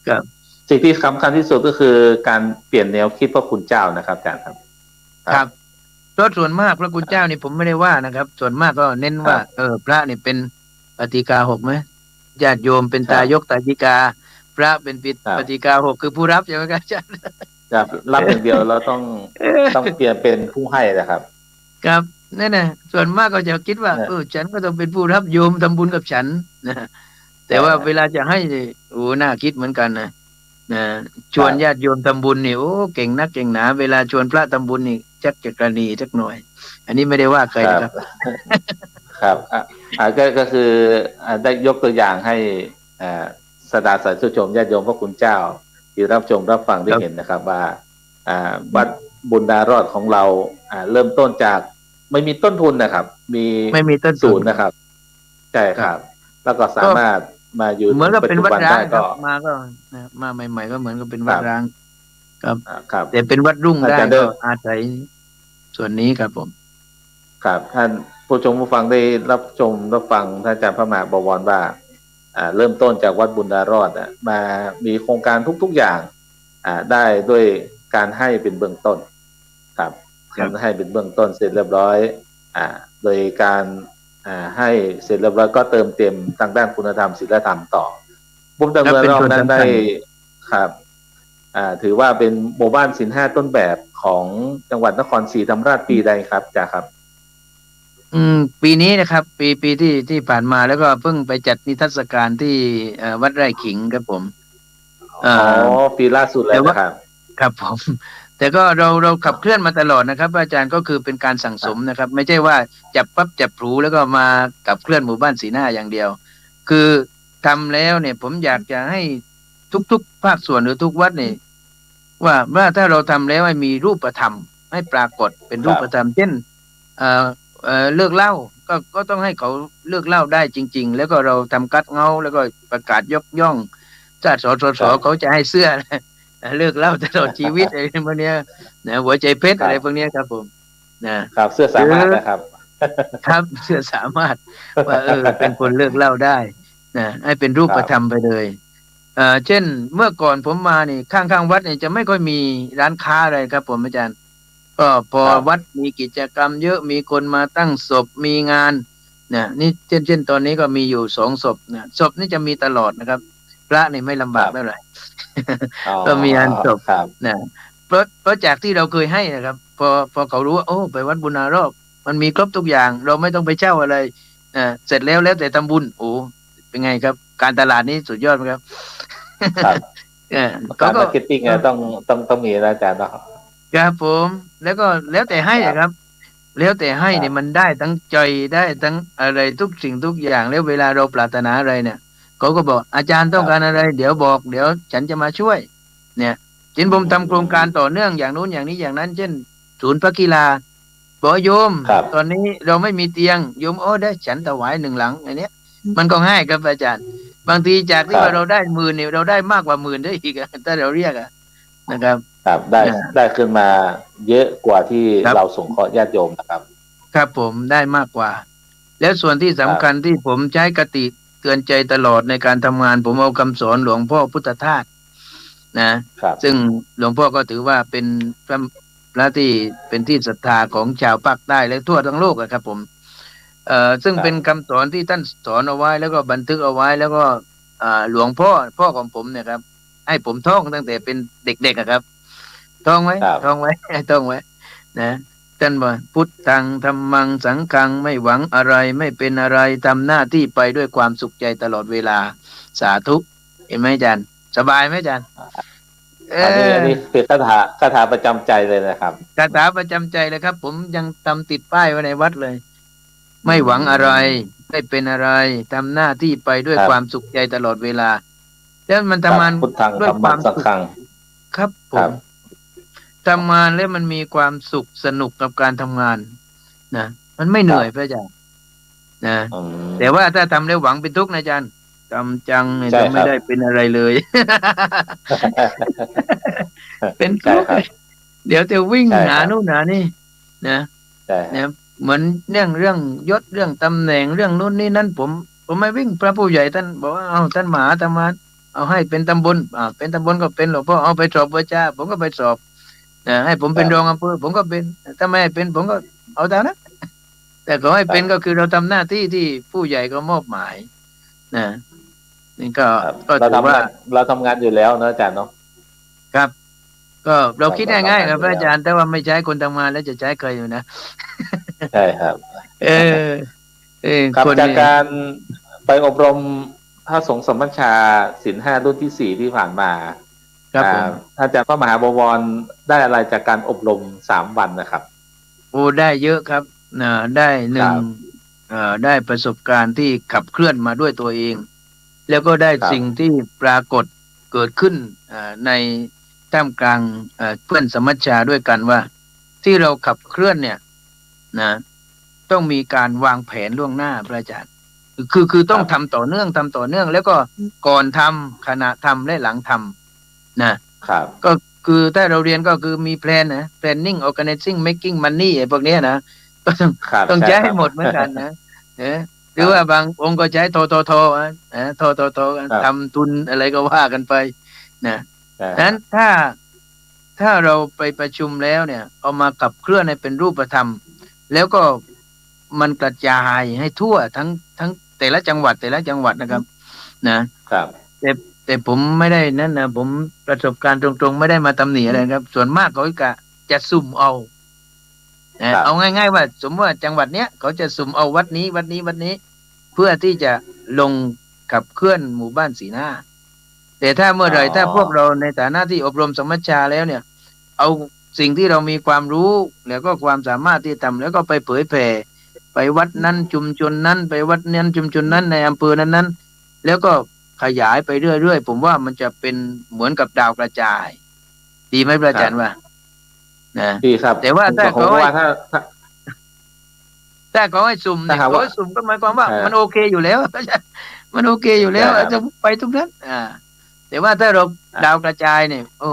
ครับ สิ่งที่สำคัญที่สุดก็คือการเปลี่ยนแนวคิดพระคุณเจ้านะครับอาจารย์ครับครับเพราะส่วนมากพระคุณเจ้านี่ผมไม่ได้ว่านะครับส่วนมากก็เน้นว่าครับพระนี่เป็นปฏิกาหกไหมญาติโยมเป็นครับตายกตายิกาพระเป็นปิดปฏิครับกาหกคือผู้รับใช่ไหมครับอาจารย์ จะรับอย่างเดียวเราต้อง ต้องเปลี่ยนเป็นผู้ให้นะครับครับนั่นนะส่วนมากก็จะคิดว่าเนี่ยฉันก็ต้องเป็นผู้รับโยมทำบุญกับฉันนะแต่ใช่ว่าเวลาจะให้นี่โอ้น่าคิดเหมือนกันนะชวนญาครับติโยมทำบุญนี่โอ้เก่งนักเก่งหนาเวลาชวนพระทำบุญนี่จักจะกระนีจักหน่อยอันนี้ไม่ได้ว่าใครครับ นะครับ ครับก็คือได้ยกตัวอย่างให้อ่าสดาสาธุชมญาติโยมพระคุณเจ้าที่รับชมรับฟังได้ครับเห็นนะครับว่าวัดบุญดารอดของเราเริ่มต้นจากไม่มีต้นทุนนะครับมีไม่มีต้นทุนศูนย์นะครับใช่ครับครับแล้วก็สาก็มารถมาอยู่เหมือนกับถึงปัจจุเป็นวัดร้างบันได้ก็ครับมาก็นะมาใหม่ๆก็เหมือนกับเป็นครับวัดร้างครับครับแต่เป็นวัดรุ่งได้อาจารย์เดิก็ม อาศัยส่วนนี้ครับผมครับท่านผู้ชมผู้ฟังได้รับชมรับฟังท่านอาจารย์พระมหาบวรว่าเริ่มต้นจากวัดบุญดารอดมามีโครงการทุกๆอย่างได้ด้วยการให้เป็นเบื้องต้นครับ ครับ ให้เป็นเบื้องต้นเสร็จเรียบร้อยโดยการให้เสร็จเรียบร้อยก็เติมเต็มทางด้านคุณธรรมศีลธรรมต่อบุญดำ แล้ เนิ วน เป็น รอบ ส่วน นั้น สำ ได้ คัญ ครับถือว่าเป็นหมู่บ้านศีลห้าต้นแบบของจังหวัดนครศรีธรรมราชปีใดครับจ่าครับ ปีนี้นะครับ ปีที่ผ่านมาแล้วก็เพิ่งไปจัดนิทรรศการที่วัดไร่ขิงครับผมเอ่อ๋ออปีล่าสุดเลแต่ว่า ยนะครับครับผม แต่ก็เราขับเคลื่อนมาตลอดนะครับอาจารย์ก็คือเป็นการสั่งสมนะครับ ไม่ใช่ว่าจับปั๊บจับพลูแล้วก็มาขับเคลื่อนหมู่บ้านสีหน้าอย่างเดียว คือทำแล้วเนี่ยผมอยากจะให้ทุกๆภาคส่วนหรือทุกวัดเนี่ยว่าถ้าเราทำแล้วให้มีรูปธรรมให้ปรากฏเป็นรูปธรรมเช่นเอ่อเลิกเหล้าก็ต้องให้เขาเลิกเหล้าได้จริงๆแล้วก็เราทำกัดเงาแล้วก็ประกาศยกย่องถ้าสครับเขาจะให้เสื้อ เลิกเหล้าตลอดชีวิตอะไรพวกเนี้ยนะหัวใจเพชรครับอะไรพวกเนี้ยครับผมนะครับเสื้อหรือสามารถนะครับ ครับเชื่อสามารถว่าเป็นคนเลิกเหล้าได้นะให้เป็นรูครับปธรรมไปเลยเช่นเมื่อก่อนผมมานี่ข้างวัดเนี่ยจะไม่ค่อยมีร้านค้าอะไรครับผมอาจารย์ก็พอครับวัดมีกิจกรรมเยอะมีคนมาตั้งศพมีงานเนี่ยนี่เช่นตอนนี้ก็มีอยู่2 ศพนะศพนี่จะมีตลอดนะครับพระนี่ไม่ลำครับบากเท่าไหร่ อ๋อ ก็มีอันศพครับนะเพราะจากที่เราเคยให้นะครับพอเขารู้ว่าโอ้ไปวัดบุญนารอบมันมีครบทุกอย่างเราไม่ต้องไปเช่าอะไรเสร็จแล้วแต่ทำบุญโอ้เป็นไงครับการตลาดนี้สุดยอดไหมครับ ครับ เออเขาการก็มาร์เก็ตติ้งต้องมีนะอาจารย์เนาะครับผมแล้วก็แล้วแต่ให้ครับนะครับแล้วแต่ให้ครับเนี่ยมันได้ทั้งใจได้ทั้งอะไรทุกสิ่งทุกอย่างแล้วเวลาเราปรารถนาอะไรเนี่ยเขาก็บอกอาจารย์คต้องรับการอะไรเดี๋ยวบอกเดี๋ยวฉันจะมาช่วยเนี่ยเช่นผมทำโครงการต่อเนื่องอย่างนู้นอย่างนี้อย่างนั้นเช่นศูนย์พระกีฬาบอกโยมครับตอนนี้เราไม่มีเตียงโยมโอ้ได้ฉันถวาย1 หลังอันเนี้ยมันก็ง่ายครับอาจารย์บางทีจากคที่รับว่าเราได้หมื่นเนี่ยเราได้มากกว่าหมื่นได้อีกอะถ้าเราเรียกอะนะครับครับได้อ่าได้ขึ้นมาเยอะกว่าที่ครับ เราสงเคราะห์ญาติโยมนะครับครับผมได้มากกว่า แล้วส่วนที่ครัสำคัญบที่ผมใช้คติเตือนใจตลอดในการทำงานผมเอาคำสอนหลวงพ่อพุทธทาสครับซึ่งหลวงพ่อก็ถือว่าเป็นพระที่เป็นที่ศรัทธาของชาวภาคใต้และทั่วทั้งโลกอะครับผมซึ่งเป็นครับคำสอนที่ท่านสอนเอาไว้แล้วก็บันทึกเอาไว้แล้วก็หลวงพ่อของผมเนี่ยครับให้ผมท่องตั้งแต่เป็นเด็กๆอะครับท่องไว้ครับท่องไว้ท่องไว้นะท่านบอกพุทธังธัมมังสังฆังไม่หวังอะไรไม่เป็นอะไรทำหน้าที่ไปด้วยความสุขใจตลอดเวลาสาธุเห็นไหมอาจารย์สบายไหมอาจารย์เออันนี้อ คือคาถาประจำใจเลยนะครับคาถาประจำใจเลยครับผมยังทำติดป้ายไว้ในวัดเลยอืไม่หวังอะไรมไม่เป็นอะไรทำหน้าที่ไปด้วยความครับสุขใจตลอดเวลาแล้วมันครับทำงานพุทธังด้วยธัมมังความสุขสังฆังครับผมครับทำงานแล้วมันมีความสุขสนุกกับการทำงานนะมันไม่เหนื่อยพระครับอาจารย์นะอืแต่มว่าถ้าทำแล้วหวังเป็นทุกข์นะอาจารย์ทำจังเนี่ยจะไม่ใช่ครับ ได้เป็นอะไรเลย เป็นใช่ทุกข์ครับเดี๋ยวจะวิ่งหาใช่ครับนู่นหานี่นะ ใช่ครับเนี่ยเหมือนเรื่องยศเรื่องตำแหน่งเรื่องนู้นนี่นั่นผมไม่วิ่งพระผู้ใหญ่ท่านบอกว่าเอาท่านมหาธรรมาเอาให้เป็นตำบลเป็นตำบลก็เป็นหลวงพ่อเอาไปสอบวิชาผมก็ไปสอบนะให้ผมเป็นรองครับอำเภอผมก็เป็นถ้าไม่ให้เป็นผมก็เอาตามนั้นแต่ขอให้เป็นก็ครับคือเราทำหน้าที่ที่ผู้ใหญ่ก็มอบหมายนะนี่ก็ครับก็ถือว่าเราทำงานอยู่แล้วเนอะอาจารย์เนาะครับก็เราครับคิดเราทำง่ายๆครับพระอางานอยู่แล้วจารย์แต่ว่าไม่ใช้คนทำงานแล้วจะใช้ใครอยู่นะ ใช่ครับ เออครับคนเนี่ยจากการไปอบรมพระสงฆ์สมัชชาศีลห้ารุ่นที่สี่ที่ผ่านมาครับผม อาจารย์พระมหาบวรได้อะไรจากการอบรม3 วันนะครับโอ้ได้เยอะครับได้หนึ่งครับได้ประสบการณ์ที่ขับเคลื่อนมาด้วยตัวเอง แล้วก็ได้ครับสิ่งที่ปรากฏเกิดขึ้นในท่ามกลางเพื่อนสมัชชาด้วยกันว่า ที่เราขับเคลื่อนเนี่ยนะต้องมีการวางแผนล่วงหน้าพระอาจารย์คือต้องทำต่อเนื่องทำต่อเนื่อง แล้วก็ก่อนทำขณะทำและหลังทำนะ ครับก็คือถ้าเราเรียนก็คือมีแพลนนะ planning organizing making money ไอ้พวกเนี้ยนะก็ต้องครับต้องใช่ครับ ใช้ให้หมดเหมือนกันนะหรือว่าบางองค์ก็ใช้โทครับทำทุนอะไรก็ว่ากันไปนะใช่ดังนั้นถ้า ถ้าเราไปประชุมแล้วเนี่ยเอามาขับเคลื่อนให้เป็นรูปธรรมแล้วก็มันกระจายให้ทั่วทั้งแต่ละจังหวัดนะครับนะครับแต่แต่ผมไม่ได้นั่นนะผมประสบการณ์ตรงๆไม่ได้มาตำหนิอะไรครับส่วนมากเขาจะสุ่มเอาครับเอาง่ายๆว่าสมมติว่าจังหวัดเนี้ยเขาจะสุ่มเอาวัดนี้เพื่อที่จะลงขับเคลื่อนหมู่บ้านสีหน้าแต่ถ้าเมื่ออ๋อไหร่ถ้าพวกเราในฐานะที่อบรมสมัชชาแล้วเนี่ยเอาสิ่งที่เรามีความรู้แล้วก็ความสามารถที่ทำแล้วก็ไปเผยแผ่ไปวัดนั้นชุมชนนั้นไปวัดนั้นชุมชนนั้นในอำเภอนั้นๆแล้วก็ขยายไปเรื่อยๆผมว่ามันจะเป็นเหมือนกับดาวกระจายดีไหมพระอาจารย์ว่านะดีครับแต่ว่าถ้าผมเขาให้ ว่าถ้าถ้าเขาให้สุ่มถ้าเนี่ยหากว่าเขาให้สุ่มก็หมายความว่าเออมันโอเคอยู่แล้วมันโอเคอยู่แล้วใช่ครับจะไปทุกนั้นแต่ว่าถ้าเราดาวกระจายเนี่ยโอ้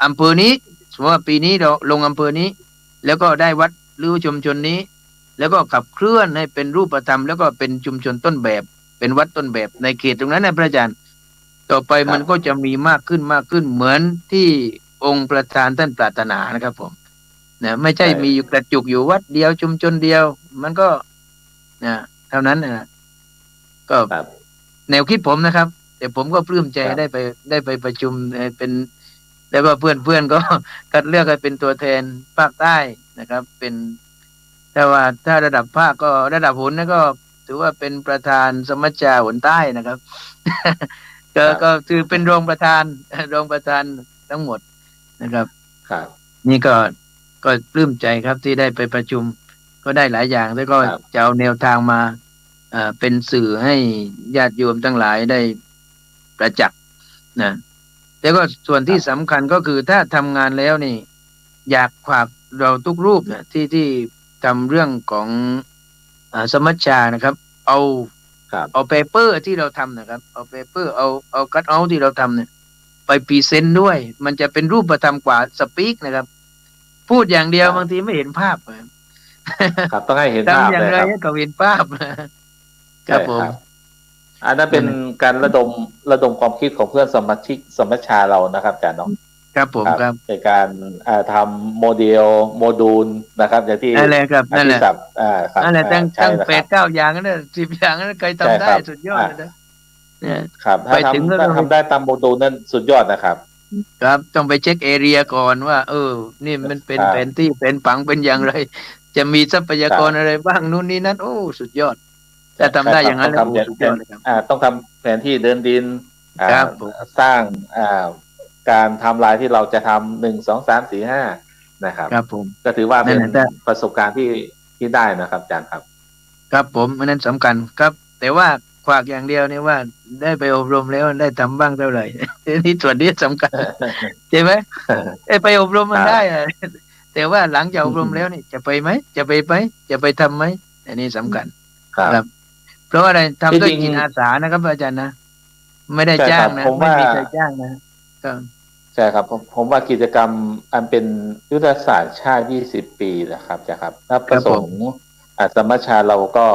อำเภอนี้สมมติว่าปีนี้เราลงอำเภอนี้แล้วก็ได้วัดหรือชุมชนนี้แล้วก็ขับเคลื่อนให้เป็นรูปธรรมแล้วก็เป็นชุมชนต้นแบบเป็นวัดต้นแบบในเขตตรงนั้นนะพระอาจารย์ต่อไปครับมันก็จะมีมากขึ้นเหมือนที่องค์ประธานท่านปรารถนานะครับผมนะไม่ใช่ใช่มีอยู่กระจุกอยู่วัดเดียวชุมชนเดียวมันก็นะเท่านั้นนะก็ครับแนวคิดผมนะครับแต่ผมก็ปลื้มใจครับได้ไปประชุมเป็นแล้วก็เพื่อนก็คัดเลือกให้เป็นตัวแทนภาคใต้นะครับเป็นแต่ว่าถ้าระดับภาคก็ระดับหนนะก็ถือว่าเป็นประธานสมัชชาหนใต้นะครับก็ครับคือเป็นรองประธานรองประธานทั้งหมดนะครับ ครับนี่ก็ปลื้มใจครับที่ได้ไปประชุมก็ได้หลายอย่างแล้วก็ครับจะเอาแนวทางมาเป็นสื่อให้ญาติโยมทั้งหลายได้ประจักษ์นะแล้วก็ส่วนที่ครับสำคัญก็คือถ้าทำงานแล้วนี่อยากฝากเราทุกรูปเนี่ยที่ทำเรื่องของสมัชชานะครับเอาครับเอาเปเปอร์ที่เราทำนะครับเอาเปเปอร์เอาคัทเอาท์ที่เราทำเนี่ยไปพรีเซนต์ด้วยมันจะเป็นรูปธรรมกว่าสปีกนะครับ พูดอย่างเดียวบางทีครับไม่เห็นภาพครับต้องให้เห็นภาทำอย่างไรพเลยครับให้เขาเห็นภาพคใช่รับผมครับอันนั้นเป็นนั่นนะการระดมความคิดของเพื่อนสมาชิกสมัชชาเรานะครับอาจารย์เนาะครับผมครับครับในการทำโมดูลนะครับอย่างที่นั่นแหละครับนั่นแหละอภิศักดิ์ครับนั่นแหละตั้งใช่นะครับ8-9อย่างนั่น10 อย่างนั่นใครทำได้ใช่ครับสุดยอดเลยนะเนี่ยครับไปถึงก็ถ้าต้องทำได้ตามโมดูลนั่นสุดยอดนะครับครับต้องไปเช็คเอเรียก่อนว่านี่มันเป็นครับแผนที่แผนผังเป็นอย่างไรจะมีทรัพยากรอะไรครับบ้างนู่นนี่นั่นโอ้สุดยอดใช่ถ้าใช่ครับทำได้อย่างนั้นแล้วโอ้ต้องทำสุดยอดเลยครับต้องทำแผนที่เดินดินอ่าครับผมสร้างการทำลายที่เราจะทำ1 2 3 4 5นะครับครับผมก็ถือว่าเป็นนั่นแหละแต่ ประสบการณ์ที่ได้นะครับอาจารย์ครับ ครับผมอันนั้นสำคัญครับแต่ว่าฝากอย่างเดียวเนี่ยว่าได้ไปอบรมแล้วได้ทำบ้างเท่าไหร่นี่ส่วนนี้สำคัญใช่ไหมไปอบรมครับ มันได้อะแต่ว่าหลังจากอบรมแล้วนี่จะไปไหมจะไปทำไหมอันนี้สำคัญครับ ครับเพราะว่าอะไรทำด้วยที่จริงจิตอาสานะครับอาจารย์นะไม่ได้ใช่ครับจ้างนะผมว่าไม่มีใครจ้างนะก็ใช่ครับผมว่ากิจกรรมอันเป็นยุทธศาสตร์ชาติ20 ปีนะครับจ้ะครับถ้าคประสงค์รับผมสมัชชาเราก็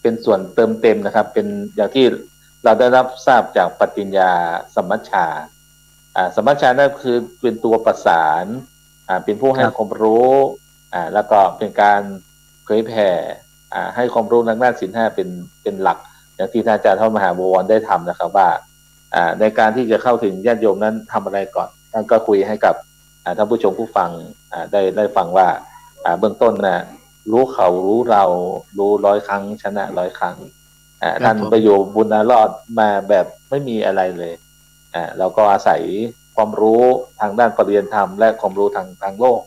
เป็นส่วนเติมเต็มนะครับ เป็นอย่างที่เราได้รับทราบจากปฏิญญาสมัชชาสมัชชานั่นคือเป็นตัวประสานเป็นผู้ให้ความรู้แล้วก็เป็นการเผยแผ่ให้ความรู้ทางด้านศีลห้าเป็นหลัก อย่างที่ท่านอาจารย์ท่านมหาบวรได้ทำนะครับว่าในการที่จะเข้าถึงญาติโยมนั้นทำอะไรก่อนท่านก็คุยให้กับท่านผู้ชมผู้ฟังได้ฟังว่าเบื้องต้นนะรู้เขารู้เรารู้100 ครั้งชนะ100 ครั้งท่านไปอยู่บุญรอดมาแบบไม่มีอะไรเลยเราก็อาศัยความรู้ทางด้านปริยัติธรรมและความรู้ทางโลก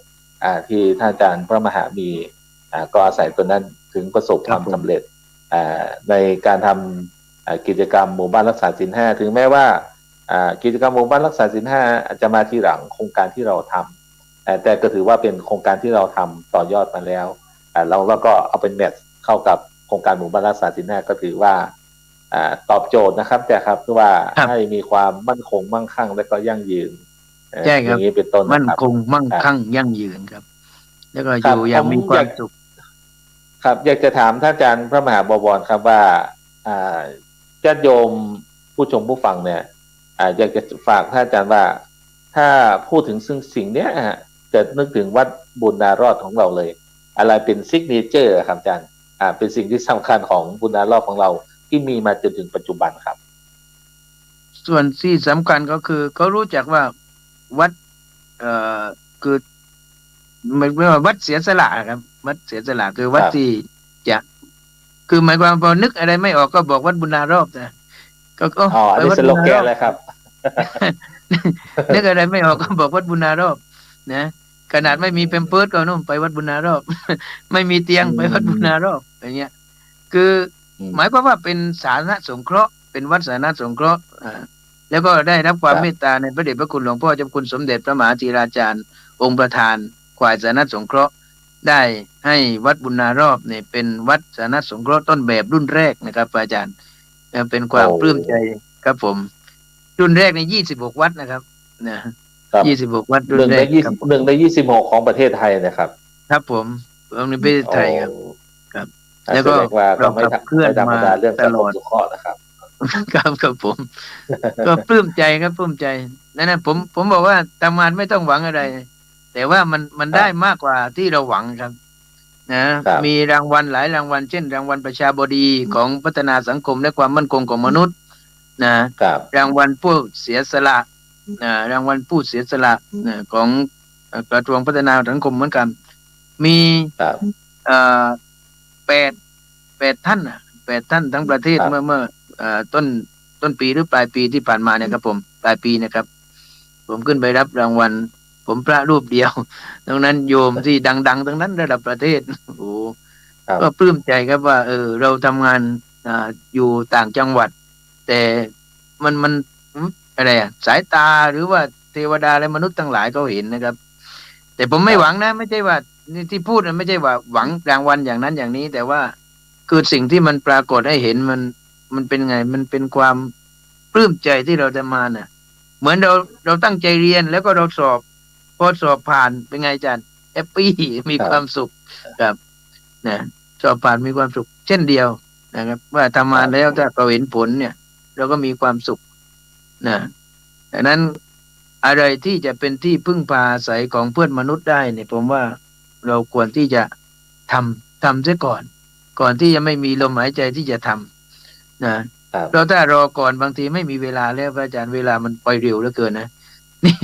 ที่ท่านอาจารย์พระมหามีก็อาศัยตัวนั้นถึงประสบความสำเร็จในการทำกิจกรรมหมู่บ้านรักษาศีล 5ถึงแม้ว่ากิจกรรมหมู่บ้านรักษาศีล 5อาจจะมาทีหลังโครงการที่เราทำแต่ก็ถือว่าเป็นโครงการที่เราทำต่อยอดมาแล้วเราก็เอาเป็นแมทเข้ากับโครงการหมู่บ้านรักษาศีล 5ก็ถือว่าตอบโจทย์นะครับแต่ครับคือว่าให้มีความมั่นคงมั่งคั่งและก็ยั่งยืนใช่คอรับย่างนี้เป็นต้นมั่นนะครับคงมั่งคั่งยั่งยืนครับแล้วก็อครับยู่อย่างมีความสุข ครับอยากจะถามท่านอาจารย์พระมหาบวรครับว่าญาติโยมผู้ชมผู้ฟังเนี่ยอยากจะฝากท่านอาจารย์ว่าถ้ ถ้าพูดถึงซึ่งสิ่งเนี้ยจะนึกถึงวัดบุญนารอดของเราเลย อะไรเป็นซิกเนเจอร์ครับอาจารย์เป็นสิ่งที่สำคัญของบุญนารอดของเราที่มีมาจนถึงปัจจุบันครับส่วนที่สำคัญก็คือเขารู้จักว่าวัดเอ่อคือไม่ว่าวัดเสียสละครับวัดเสียสละคือวัดที่จะคือหมายความพอนึกอะไรไม่ออกก็บอกวัดบุญนารอบนะก็อันไปวัดนี้สโลแกบุญนารอบ นเลยครับ นึกอะไรไม่ออกก็บอกวัดบุญนารอบนะขนาดไม่มีแพมเพิร์สก็นู่นไปวัดบุญนารอบไม่มีเตียงไปวัดบุญนารอบอย่างเงี้ยคือหมายความว่าเป็นสาธารณสงเคราะห์เป็นวัดสาธารณสงเคราะห์แล้วก็ได้รับความเมตตาในพระเดชพระคุณหลวงพ่อเจ้าคุณสมเด็จพระมหาธีราจารย์องค์ประธานฝ่ายสาธารณสงเคราะห์ได้ให้วัดบุญนารอบเนี่ยเป็นวัดสาธารณสงเคราะห์ต้นแบบรุ่นแรกนะครับอาจารย์เป็นความปลื้มใจครับผมรุ่นแรกใน26 วัดนะครับนะครับ26 วัดรุ่นแรกครับหนึ่งใน26ของประเทศไทยนะครับครับผมตรงนี้ประเทศไทยครับครับแล้วก็แสดงว่าเราขับเคลื่อนมาเรื่องตลอด สุขนะครับ ครับผมก็ปลื้มใจครับปลื้มใจนั่นนะผมบอกว่าทำงานไม่ต้องหวังอะไร แต่ว่ามันได้มากกว่าที่เราหวังครับนะมีรางวัลหลายรางวัลเช่นรางวัลประชาบดีของพัฒนาสังคมและความมั่นคงของมนุษย์รางวัลผู้เสียสละรางวัลผู้เสียสละของกระทรวงพัฒนาสังคมเหมือนกันมีเอ่อแปดท่าน8 ท่านทั้งประเทศเมื่อต้นปีหรือปลายปีที่ผ่านมาเนี่ยครับผมปลายปีนะครับผมขึ้นไปรับรางวัลผมพระรูปเดียวดังนั้นโยมที่ดังๆทั้งนั้นระดับประเทศโอ้ก็ปลื้มใจครับว่าเราทำงานอยู่ต่างจังหวัด แต่มันอะไรสายตาหรือว่าเทวดาและมนุษย์ทั้งหลายเขาเห็นนะครับ แต่ผมไม่หวังนะไม่ใช่ว่านี่ที่พูดไม่ใช่ว่าหวังรางวัลอย่างนั้นอย่างนี้ แต่ว่าคือสิ่งที่มันปรากฏให้เห็นมันเป็นไงมันเป็นความปลื้มใจที่เราจะมาน่ะเหมือนเราตั้งใจเรียนแล้วก็เราสอบพอสอบผ่านเป็นไงอาจารย์แฮปปี้มีความสุขครับนะสอบผ่านมีความสุขเช่นเดียวนะครับว่าทำมาแล้วถ้าเราเห็นผลเนี่ย เราก็มีความสุขนะดังนั้นอะไรที่จะเป็นที่พึ่งพาอาศัยของเพื่อนมนุษย์ได้เนี่ยผมว่าเราควรที่จะทำเสียก่อนที่จะไม่มีลมหายใจที่จะทำนะเราถ้ารอก่อนบางทีไม่มีเวลาแล้วอาจารย์เวลามันไปเร็วเหลือเกินนะนี่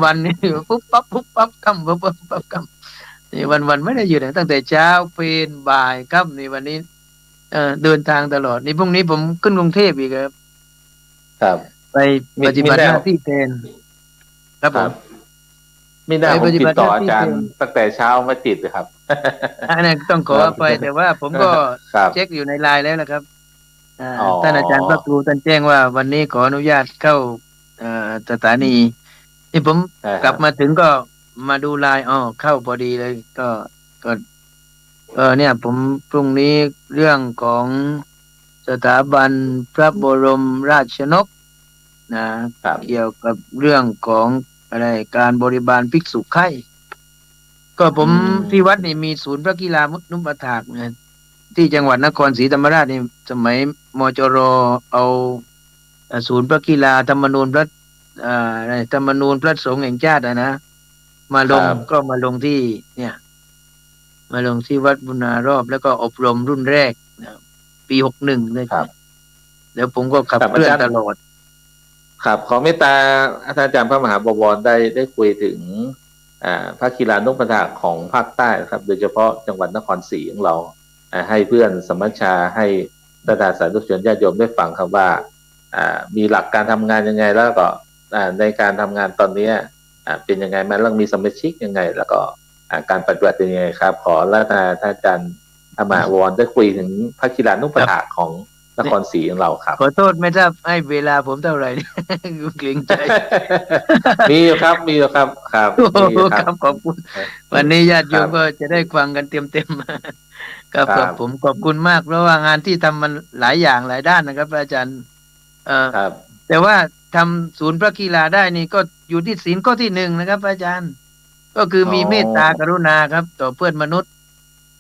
วันนี่ปุ๊บปั๊บค่ำปุ๊บปั๊บค่ำนี่วันไม่ได้หยุดตั้งแต่เช้าเพลนบ่ายค่ำนี่วันนี้เดินทางตลอดนี่พรุ่งนี้ผมขึ้นกรุงเทพอีกครับไปปฏิบัติหน้าที่แทนครับผมไม่ได้ผมติดต่ออาจารย์ตั้งแต่เช้ามาติดเลยครับอันนั้นต้องขอไปแต่ว่าผมก็เช็คอยู่ในไลน์แล้วนะครับท่านอาจารย์พระครูท่านแจ้งว่าวันนี้ขออนุญาตเข้าสถานีที่ผมกลับมาถึงก็มาดูไลน์เข้าพอดีเลยก็เนี่ยผมพรุ่งนี้เรื่องของสถาบันพระบรมราชนกเกี่ยวกับเรื่องของอะไรการบริบาลภิกษุไข่ก็ผมที่วัดนี่มีศูนย์พระกีฬามุนุปถากนะที่จังหวัดนครศรีธรรมราชนี่สมัยมจรเอาศูนย์พระกีฬาธรรมนูญพระธรรมนูญพระสงฆ์แห่งชาตินะมาลงที่เนี่ยมาลงที่วัดบุญนารอบแล้วก็อบรมรุ่นแรกปี61เลยครับแล้วผมก็ขับเคลื่อนตลอดครับขอเมตตาอาจารย์พระมหาบวรได้คุยถึงพระกีฬานุปถากของภาคใต้ครับโดยเฉพาะจังหวัดนครศรีของเราให้เพื่อนสมัชชาให้สถาสาธุชนญาติโยมได้ฟังครับว่ามีหลักการทำงานยังไงแล้วก็ในการทำงานตอนนี้เป็นยังไงมันต้องมีสมาชิกยังไงแล้วก็การปฏิบัติเป็นยังไงครับขอแล้วท่านอาจารย์พระมหาบวรได้คุยถึงพระกีฬานุปถากของนครศรีของเราครับขอโทษไม่ทราบให้เวลาผมเท่าไหร่เกรงใจมีครับครับขอบคุณวันนี้ญาติโยมก็จะได้ฟังกันเต็มครับผมขอบคุณมากเพราะว่างานที่ทำมันหลายอย่างหลายด้านนะครับอาจารย์แต่ว่าทำศูนย์พระกีฬาได้นี่ก็อยู่ที่ศีลข้อที่1นะครับอาจารย์ก็คือมีเมตตากรุณาครับต่อเพื่อนมนุษย์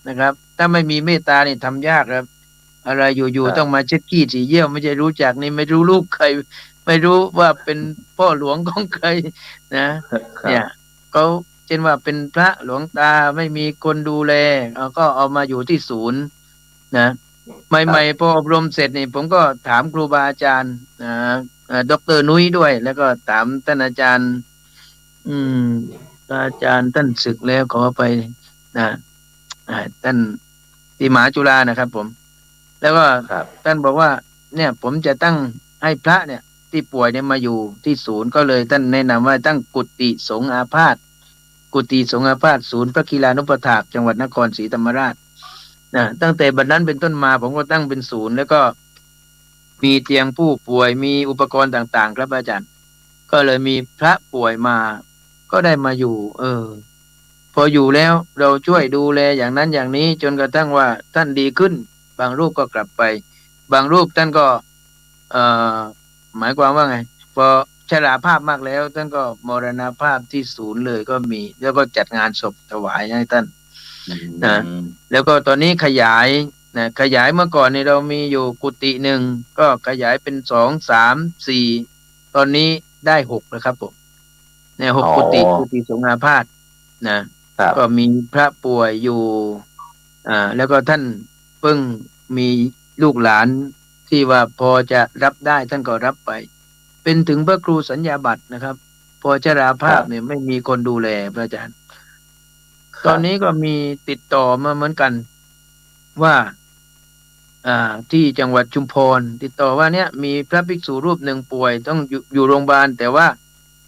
นะครับถ้าไม่มีเมตตานี่ทำยากครับอะไรอยู่ๆต้องมาเช็ดขี้ฉี่เยี่ยวไม่ใช่รู้จักนี่ไม่รู้ลูกใคร ไม่รู้ว่าเป็นพ่อหลวงของใครนะครับเนี่ยเขาเช่นว่าเป็นพระหลวงตาไม่มีคนดูแลเอาก็เอามาอยู่ที่ศูนย์นะใคหรับม่ๆพออบรมเสร็จนี่ผมก็ถามครูบาอาจารย์นะดรนุ้ยด้วยแล้วก็ถามท่านอาจารย์อืมอาจารย์ท่านศึกแล้วขอไปนะท่านที่มหาจุฬานะครับผมแล้วก็ครับท่านบอกว่าเนี่ยผมจะตั้งให้พระเนี่ยที่ป่วยเนี่ยมาอยู่ที่ศูนย์ก็เลยท่านแนะนำว่าตั้งกุฏิสงฆ์อาพาธกุฏิสงฆ์อาพาธศูนย์พระกีฬานุปถากจังหวัดนครศรีธรรมราชนะตั้งแต่บัดนั้นเป็นต้นมาผมก็ตั้งเป็นศูนย์แล้วก็มีเตียงผู้ป่วยมีอุปกรณ์ต่างๆครับอาจารย์ก็เลยมีพระป่วยมาก็ได้มาอยู่พออยู่แล้วเราช่วยดูแลอย่างนั้นอย่างนี้จนกระทั่งว่าท่านดีขึ้นบางรูปก็กลับไปบางรูปท่านก็เอ่อหมายความว่าไงพอชราภาพมากแล้วท่านก็มรณภาพที่ศูนย์เลยก็มีแล้วก็จัดงานศพถวายให้ท่านอืนะมแล้วก็ตอนนี้ขยายนะขยายเมื่อก่อนนี่เรามีอยู่กุฏิหนึ่งก็ขยายเป็น2 3 4ตอนนี้ได้6แล้วครับผมเนี่ยหอ๋อกกุฏิสงฆ์อาพาธนะครับก็มีพระป่วยอยู่แล้วก็ท่านเพิ่งมีลูกหลานที่ว่าพอจะรับได้ท่านก็รับไปเป็นถึงพระครูสัญญาบัตรนะครับพอชราคภารับพเนี่ยไม่มีคนดูแลพระอาจารย์ตอนครับนี้ก็มีติดต่อมาเหมือนกันว่าที่จังหวัดชุมพรติดต่อว่าเนี่ยมีพระภิกษุรูปหนึ่งป่วยต้องอยู่โรงพยาบาลแต่ว่า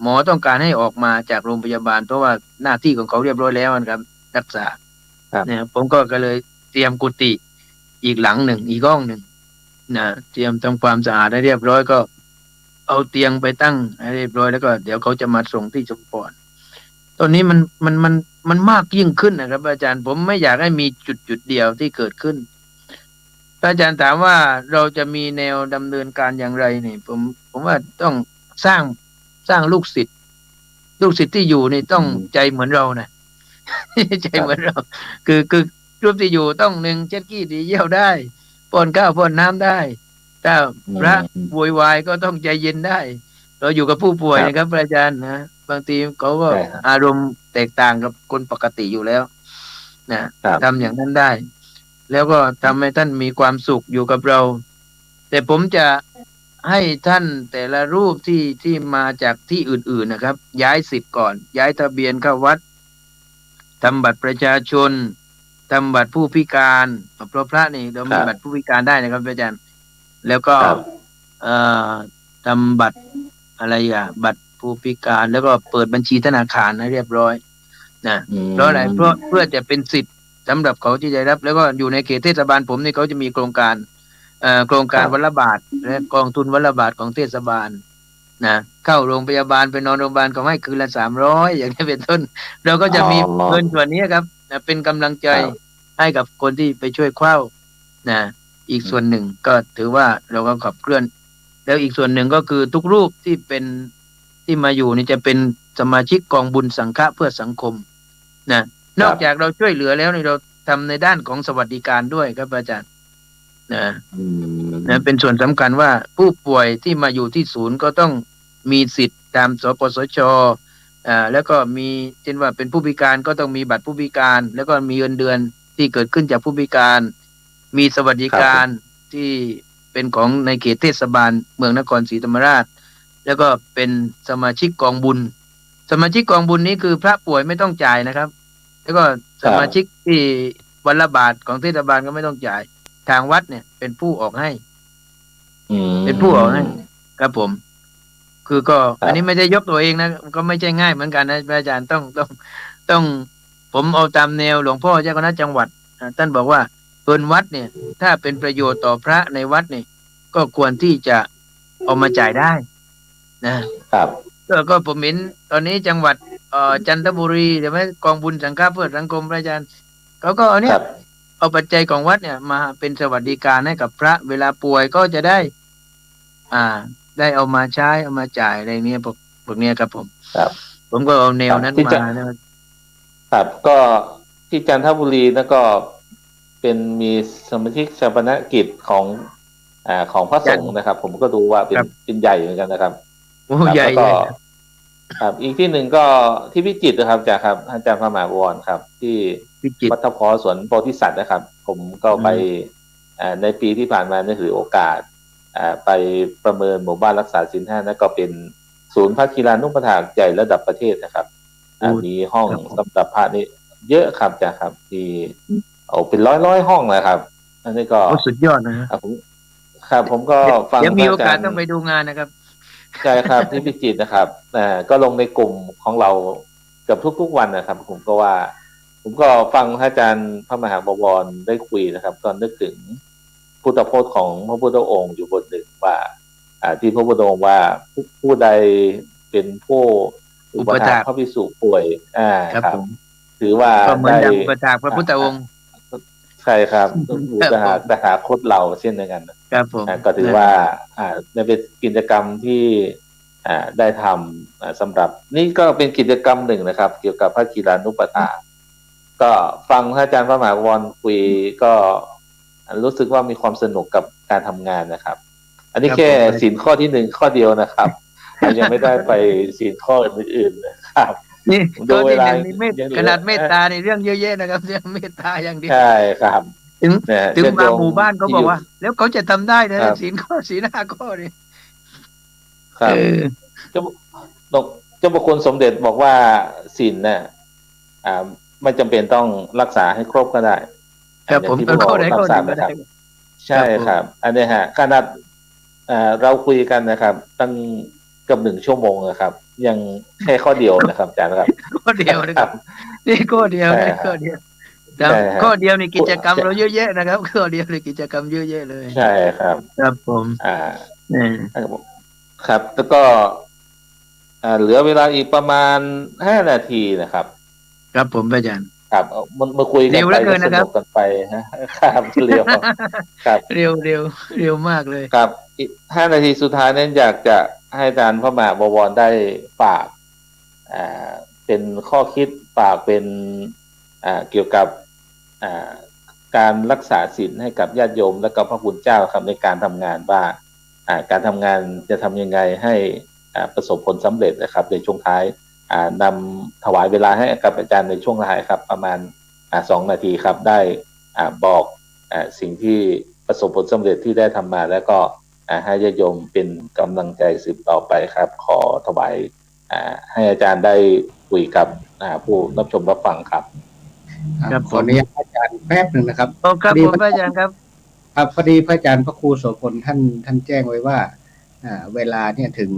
หมอต้องการให้ออกมาจากโรงพยาบาลเพราะว่าหน้าที่ของเขาเรียบร้อยแล้วนะครับรักษาครับเนี่ยผมก็เลยเตรียมกุฏิอีกหลังหนึ่งอีกห้องหนึ่งนะเตรียมทำความสะอาดให้เรียบร้อยก็เอาเตียงไปตั้งให้เรียบร้อยแล้วก็เดี๋ยวเขาจะมาส่งที่ชุมพรตอนนี้มันมากยิ่งขึ้นนะครับอาจารย์ผมไม่อยากให้มีจุดเดียวที่เกิดขึ้น ถ้าอาจารย์ถามว่าเราจะมีแนวดำเนินการอย่างไรนี่ผมว่าต้องสร้างสร้างลูกศิษย์ที่อยู่นี่ต้องอืมใจเหมือนเรานะ ใจครับเหมือนเราคือรูปที่อยู่ต้องหนึ่งเช็ดขี้ดีเยี่ยวได้ป้อนข้าวป้อนน้ำได้ถ้าอืพระโวมยวายก็ต้องใจเย็นได้เราอยู่กับผู้ป่วยนะครับครับอาจารย์นะบางทีเขาก็ใช่ครับอารมณ์แตกต่างกับคนปกติอยู่แล้วนะครับทำอย่างนั้นได้ แล้วก็ทำให้ท่านมีความสุขอยู่กับเรา แต่ผมจะให้ท่านแต่ละรูปที่มาจากที่อื่นๆนะครับ ย้ายสิทธิ์ก่อน ย้ายทะเบียนเข้าวัดทำบัตรประชาชนทำบัตรผู้พิการเพราะพระนี่เรามีบัตรครับผู้พิการได้นะครับอาจารย์แล้วก็ครับเอ่อทำบัตรอะไรบัตรผู้พิการแล้วก็เปิดบัญชีธนาคารให้เรียบร้อยนะอืเพราะอะไรเพื่อมจะเป็นสิทธิ์สำหรับเขาที่จะรับแล้วก็อยู่ในเขตเทศบาลผมนี่เขาจะมีโครงการโครงการครับวันละบาทและกองทุนวันละบาทของเทศบาลนะเข้าโรงพยาบาลไปนอนโรงพยาบาลเขาให้คืนละ300อย่างนี้เป็นต้นเราก็อ๋อจะมีเงินส่วนนี้ครับนะเป็นกำลังใจครับให้กับคนที่ไปช่วยเข้านะอีกส่วนหนึ่งก็ถือว่าเราก็ขับเคลื่อนแล้วอีกส่วนหนึ่งก็คือทุกรูปที่เป็นที่มาอยู่นี่จะเป็นสมาชิกกองบุญสังฆะเพื่อสังคมนะนอกจากครับเราช่วยเหลือแล้วนี่เราทำในด้านของสวัสดิการด้วยครับอาจารย์นะอืนะเป็นมส่วนสำคัญว่าผู้ป่วยที่มาอยู่ที่ศูนย์ก็ต้องมีสิทธิ์ตามสปสชแล้วก็มีเช่นว่าเป็นผู้พิการก็ต้องมีบัตรผู้พิการแล้วก็มีเงินเดือนที่เกิดขึ้นจากผู้พิการมีสวัสดิการครับผมที่เป็นของในเขตเทศบาลเมืองนครศรีธรรมราชแล้วก็เป็นสมาชิกกองบุญสมาชิกกองบุญนี้คือพระป่วยไม่ต้องจ่ายนะครับแล้วก็สมาชิกครับที่วันละบาทของเทศบาลก็ไม่ต้องจ่ายทางวัดเนี่ยเป็นผู้ออกให้อืเป็นผู้ออกให้มครับผมคือก็อันนี้ไม่ครับใช่ยกตัวเองนะก็ไม่ใช่ง่ายเหมือนกันนะพระอาจารย์ต้องผมเอาตามแนวหลวงพ่อเจ้าคณะจังหวัดท่านบอกว่าเงินวัดเนี่ยถ้าเป็นประโยชน์ต่อพระในวัดเนี่ยก็ควรที่จะเอามาจ่ายได้นะครับก็ผมเห็นตอนนี้จังหวัดจันทบุรีใช่ไหมกองบุญสังฆะเพื่อสังคมพระอาจารย์เขาก็เอาเนี่ยครับเอาปัจจัยของวัดเนี่ยมาเป็นสวัสดิการให้กับพระเวลาป่วยก็จะได้อ่าได้เอามาใช้เอามาจ่ายอะไรเนี้ยพวกเนี้ยครับผมครับผมก็เอาแนครับวนั้นมาที่จะนะครับครับก็ที่จันทบุรีแล้วก็เป็นมีสมาชิกชาปนกิจของ ของพระสงฆ์นะครับ ผมก็ดูว่าเป็นใหญ่เหมือนกันนะครับ โอ้ ครับ ใหญ่ แล้วก็ ใหญ่ ครับอีกที่หนึ่งก็ที่พิจิตรนะครับอาจารย์พระมหาวรครับ ที่ พิจิต วั ร ดทับคอสวนโพธิสัตว์นะครับ ผมก็ไปในปีที่ผ่านมานี่ถือโอกาสไปประเมินหมู่บ้านรักษาศีล 5นั่นก็เป็นศูนย์พระกีฬานุปถากใหญ่ระดับประเทศนะครับมีห้องสำหรับพระนี่เยอะครับจ้ะครับมีเป็นร้อยห้องนะครับอันนี้ก็ โอ้สุดยอดนะฮะ ผมก็ฟัง เดี๋ยวมีโอกาส พระจรย์ ต้องไปดูงานนะครับ ใช่ครับ ที่พิจิตรนะครับก็ลงในกลุ่มของเราเกับทุกๆวันนะครับ ผมก็ฟังพระอาจารย์พระมหาบวรได้คุยนะครับก็นึกถึงพุทธพจน์ของพระพุทธองค์อยู่บทหนึ่งว่าที่พระพุทธองค์ว่าผู้ใดเป็นผู้อุปถากพระภิกษุป่วยครับ ถือว่า ก็เหมือน ได้ ดังอุปถากพระพุทธองค์ ใช่ครับอุปถากคตเราเช่นเดียวกันครับผม ก็ถือว่าเป็นกิจกรรมที่ได้ทำสำหรับนี่ก็เป็นกิจกรรมหนึ่งนะครับ เกี่ยวกับพระกีฬานุปถากก็ฟังพระอาจารย์พระมหาวรคุยก็รู้สึกว่ามีความสนุกกับการทำงานนะครับ อันนี้แค่ศีลข้อที่หนึ่งข้อเดียวนะครับยังไม่ได้ไปศีลข้ออื่นๆนะครับ นี่ ดู ข้อ เว ที่ ลา หนึ่งนี่ขนาดเมตตาในเรื่องเยอะแยะนะครับเรื่องเมตตาอย่างเดียว ใช่ครับ ถึงบางหมู่บ้านเขาบอกว่า แล้วเขาจะทำได้นะศีลข้อศีล 5 ข้อนี่ ครับเจ้าพระคุณสมเด็จบอกว่าศีลเนี่ยไม่จำเป็นต้องรักษาให้ครบก็ได้ ครับผมก็ข้อใดข้อหนึ่งก็ได้ ใช่ครับ อันนี้ขนาดเราคุยกันนะครับตั้งเกือบ1 ชั่วโมงนะครับ ยังแค่ข้อเดียวนะครับอาจารย์ครับ ข้อเดียวนะครับนี่ข้อเดียวนะข้อเดียวข้อเดียวในกิจกรรมเราเยอะแยะนะครับข้อเดียวในกิจกรรมเยอะแยะเลยใช่ครับครับผมครับแล้วก็เหลือเวลาอีกประมาณ5 นาทีนะครับครับผมอาจารย์ครับมาคุยกันไปสนุกกันไปครับเร็วครับเร็วมากเลยครับอีก5 นาทีสุดท้ายนั้นอยากจะให้อาจารย์พระมหาบวรได้ฝากเป็นข้อคิดฝากเป็นเกี่ยวกับการรักษาศีลให้กับญาติโยมและก็พระคุณเจ้าครับในการทำงานว่าการทำงานจะทำยังไงให้ประสบผลสำเร็จนะครับในช่วงท้ายนำถวายเวลาให้กับอาจารย์ในช่วงท้ายครับประมาณ2 นาทีครับได้บอกสิ่งที่ประสบผลสำเร็จที่ได้ทำมาแล้วก็ให้ญาติโยมเป็นกำลังใจสืบต่อไปครับขอถวายให้อาจารย์ได้คุยกับผู้รับชมรับฟังครับขออนุญาตอาจารย์แป๊บหนึ่งนะครับครับผมอาจารย์ครับพอดีพระอาจารย์พระครูโสพลท่านแจ้งไว้ว่าเวลาเนี่ยถึง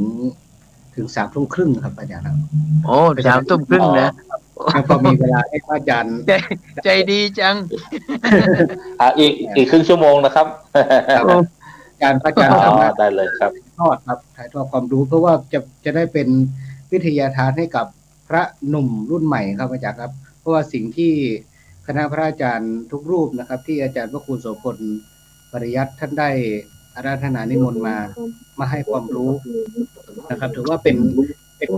3 ทุ่มครึ่งครับอาจารย์ครับโอ้3 ทุ่มครึ่งนะก็มีเวลาให้พระอาจารย์ใจดีจังอีกครึ่งชั่วโมงนะครับพระอาจารย์สามารถได้เลยครับถ่ายทอดความรู้เพราะว่าจะได้เป็นวิทยาทานให้กับพระหนุ่มรุ่นใหม่ครับอาจารย์ครับเพราะว่าสิ่งที่คณะพระอาจารย์ทุกรูปนะครับที่อาจารย์พระครูโสพลปริยัติท่านได้อาราธนานิมนต์มาให้ความรู้นะครับถือว่าเป็น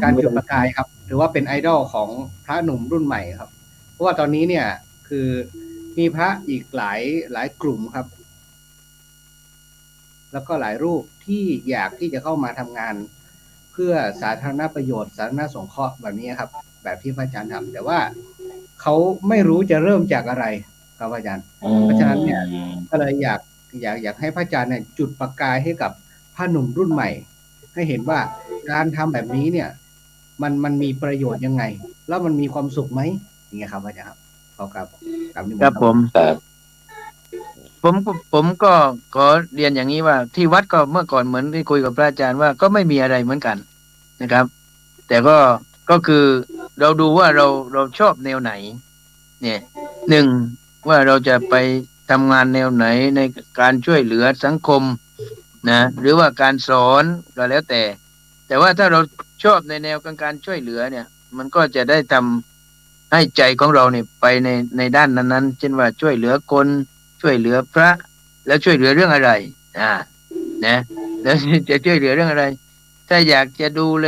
การจุดประกายครับถือว่าเป็นไอดอลของพระหนุ่มรุ่นใหม่ครับเพราะว่าตอนนี้เนี่ยคือมีพระอีกหลายกลุ่มครับแล้วก็หลายรูปที่อยากที่จะเข้ามาทำงานเพื่อสาธารณประโยชน์สาธารณสงเคราะห์แบบนี้ครับแบบที่พระอาจารย์ทำแต่ว่าเขาไม่รู้จะเริ่มจากอะไรครับอาจารย์เพราะฉะนั้นเนี่ยก็เลยอยากให้พระอาจารย์เนี่ยจุดประกายให้กับพระหนุ่มรุ่นใหม่ให้เห็นว่าการทำแบบนี้เนี่ยมันมีประโยชน์ยังไงแล้วมันมีความสุขไหมอย่างเงี้ยครับอาจารย์ครับครับผมก็ขอเรียนอย่างนี้ว่าที่วัดก็เมื่อก่อนเหมือนที่คุยกับพระอาจารย์ว่าก็ไม่มีอะไรเหมือนกันนะครับแต่ก็คือเราดูว่าเราชอบแนวไหนเนี่ย1ว่าเราจะไปทำงานแนวไหนในการช่วยเหลือสังคมนะหรือว่าการสอนก็แล้วแต่ว่าถ้าเราชอบในแนวการช่วยเหลือเนี่ยมันก็จะได้ทำให้ใจของเราเนี่ยไปในด้านนั้นๆเช่นว่าช่วยเหลือคนช่วยเหลือพระแล้วช่วยเหลือเรื่องอะไรนะแล้วจะช่วยเหลือเรื่องอะไรถ้าอยากจะดูแล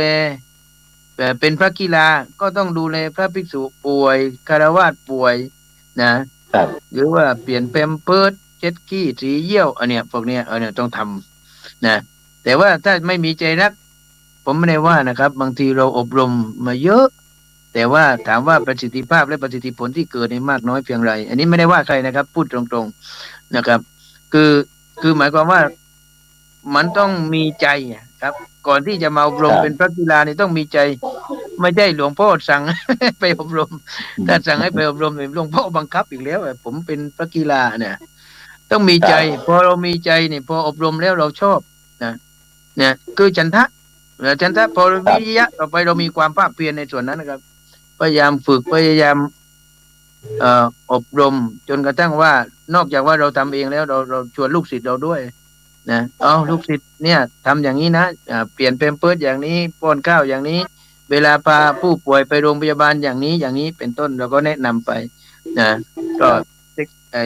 เป็นพระกีฬาก็ต้องดูแลพระภิกษุป่วยคฤหัสถ์ป่วยนะหรือว่าเปลี่ยนแพมเพิร์สเ ช็ดขี้สีเยี่ยวอันเนี้ยพวกเนี้ยต้องทำนะแต่ว่าถ้าไม่มีใจรักผมไม่ได้ว่านะครับบางทีเราอบรมมาเยอะ แต่ว่าถามว่าประสิทธิภาพและประสิทธิผลที่เกิดในมากน้อยเพียงไรอันนี้ไม่ได้ว่าใครนะครับพูดตรงๆนะครับคือหมายความว่ามันต้องมีใจครับ ก่อนที่จะมาอบรมเป็นพระกีฬานี่ต้องมีใจไม่ใช่หลวงพ่อสั่ง ไปอบรมถ้าสั่งให้ไปอบรมเนี่ยหลวงพ่อบังคับอีกแล้วผมเป็นพระกีฬาเนี่ยต้องมีใจพอเรามีใจเนี่ยพออบรมแล้วเราชอบนะเนี่ยคือฉันทะพอวิริยะต่อไปเรามีความภาคเพียรในส่วนนั้นนะครับพยายามฝึกพยายามอบรมจนกระทั่งว่านอกจากว่าเราทำเองแล้วเราชวนลูกศิษย์เราด้วยนะลูกศิษย์เนี่ยทำอย่างนี้นะเปลี่ยนแพมเพิร์สอย่างนี้ป้อนข้าวอย่างนี้เวลาพาผู้ป่วยไปโรงพยาบาลอย่างนี้เป็นต้นเราก็แนะนำไปนะก็ไอ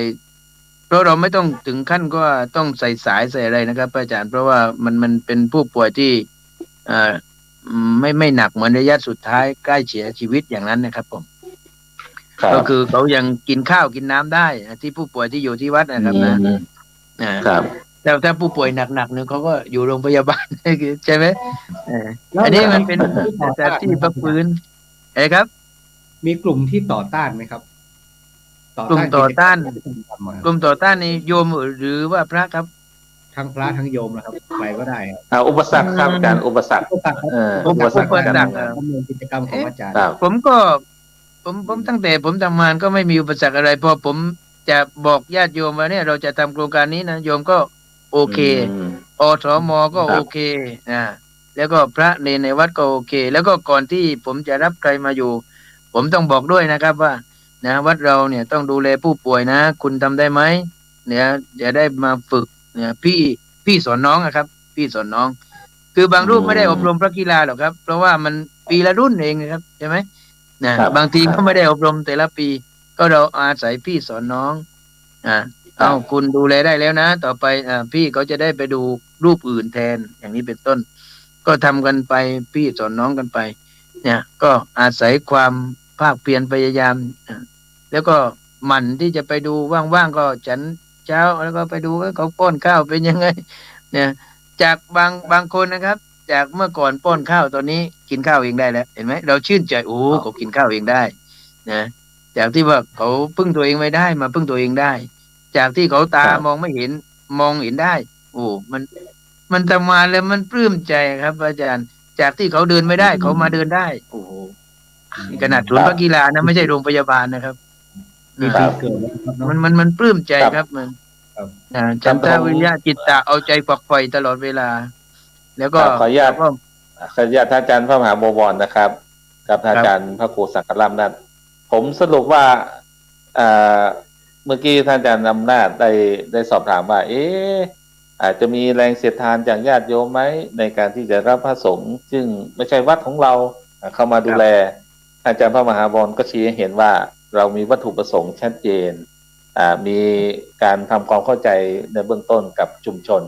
เพราะเราไม่ต้องถึงขั้นก็ต้องใส่สายใส่อะไรนะครับอาจารย์เพราะว่ามันเป็นผู้ป่วยที่ไม่หนักเหมือนระยะสุดท้ายใกล้เสียชีวิตอย่างนั้นนะครับผมก็คือเขายังกินข้าวกินน้ำได้ที่ผู้ป่วยที่อยู่ที่วัดนะครับนะครับแต่ถ้าผู้ป่วยหนักๆเนี่ยเขาก็อยู่โรงพยาบาลใช่ไหมอันนี้มันเป็นแต่ที่ประฟื้นอะไรครับมีกลุ่มที่ต่อต้านไหมครับกลุ่มต่อต้านนี่โยมหรือว่าพระครับทั้งพระทั้งโยมนะครับใครก็ได้อุปสรรคครับการอุปสรรคการดำเนินกิจกรรมของอาจารย์ผมตั้งแต่ผมทำงานก็ไม่มีอุปสรรคอะไรพอผมจะบอกญาติโยมว่าเนี่ยเราจะทำโครงการนี้นะโยมก็โอเคอสมก็โอเคแล้วก็พระในวัดก็โอเคแล้วก็ก่อนที่ผมจะรับใครมาอยู่ผมต้องบอกด้วยนะครับว่านะวัดเราเนี่ยต้องดูแลผู้ป่วยนะคุณทำได้ไหมเนี่ยจะได้มาฝึกเนี่ยพี่สอนน้องครับพี่สอนน้องคือบางรูปไม่ได้อบรมพระกีฬาหรอกครับเพราะว่ามันปีละรุ่นเองนะครับใช่ไหมนะบางทีก็ไม่ได้อบรมแต่ละปีก็เราอาศัยพี่สอนน้องคุณดูแลได้แล้วนะต่อไปพี่เขาจะได้ไปดูรูปอื่นแทนอย่างนี้เป็นต้นก็ทำกันไปพี่สอนน้องกันไปเนี่ยก็อาศัยความภาคเพียรพยายามแล้วก็หมั่นที่จะไปดูว่างๆก็ฉันเช้าแล้วก็ไปดูว่าเขาป้อนข้าวเป็นยังไงเนี่ยจากบางคนนะครับจากเมื่อก่อนป้อนข้าวตอนนี้กินข้าวเองได้แล้วเห็นไหมเราชื่นใจโอ้เขากินข้าวเองได้นะจากที่ว่าเขาพึ่งตัวเองไม่ได้มาพึ่งตัวเองได้จากที่เขาตามองไม่เห็นมองเห็นได้โอ้มันทำมาแล้วมันปลื้มใจครับอาจารย์จากที่เขาเดินไม่ได้เขามาเดินได้โอ้โหขนาดศูนย์พระกีฬานะไม่ใช่โรงพยาบาลนะครับมันปลื้มใจครับมันฉันทะวิริยะจิตตะเอาใจฝักใฝ่ตลอดเวลาแล้วก็ขออนุญาตท่านอาจารย์พระมหาโมวรนะครับกับท่านอาจารย์พระครูสักการามนั้นผมสรุปว่าเมื่อกี้ท่านอาจารย์อำนาจได้สอบถามว่าอาจจะมีแรงเสียดทานจากญาติโยมไหมในการที่จะรับพระสงฆ์ซึ่งไม่ใช่วัดของเราเข้ามาดูแลอาจารย์พระมหาโมวรก็ชี้ให้เห็นว่าเรามีวัตถุประสงค์ชัดเจนมีการทำความเข้าใจในเบื้องต้นกับชุมชน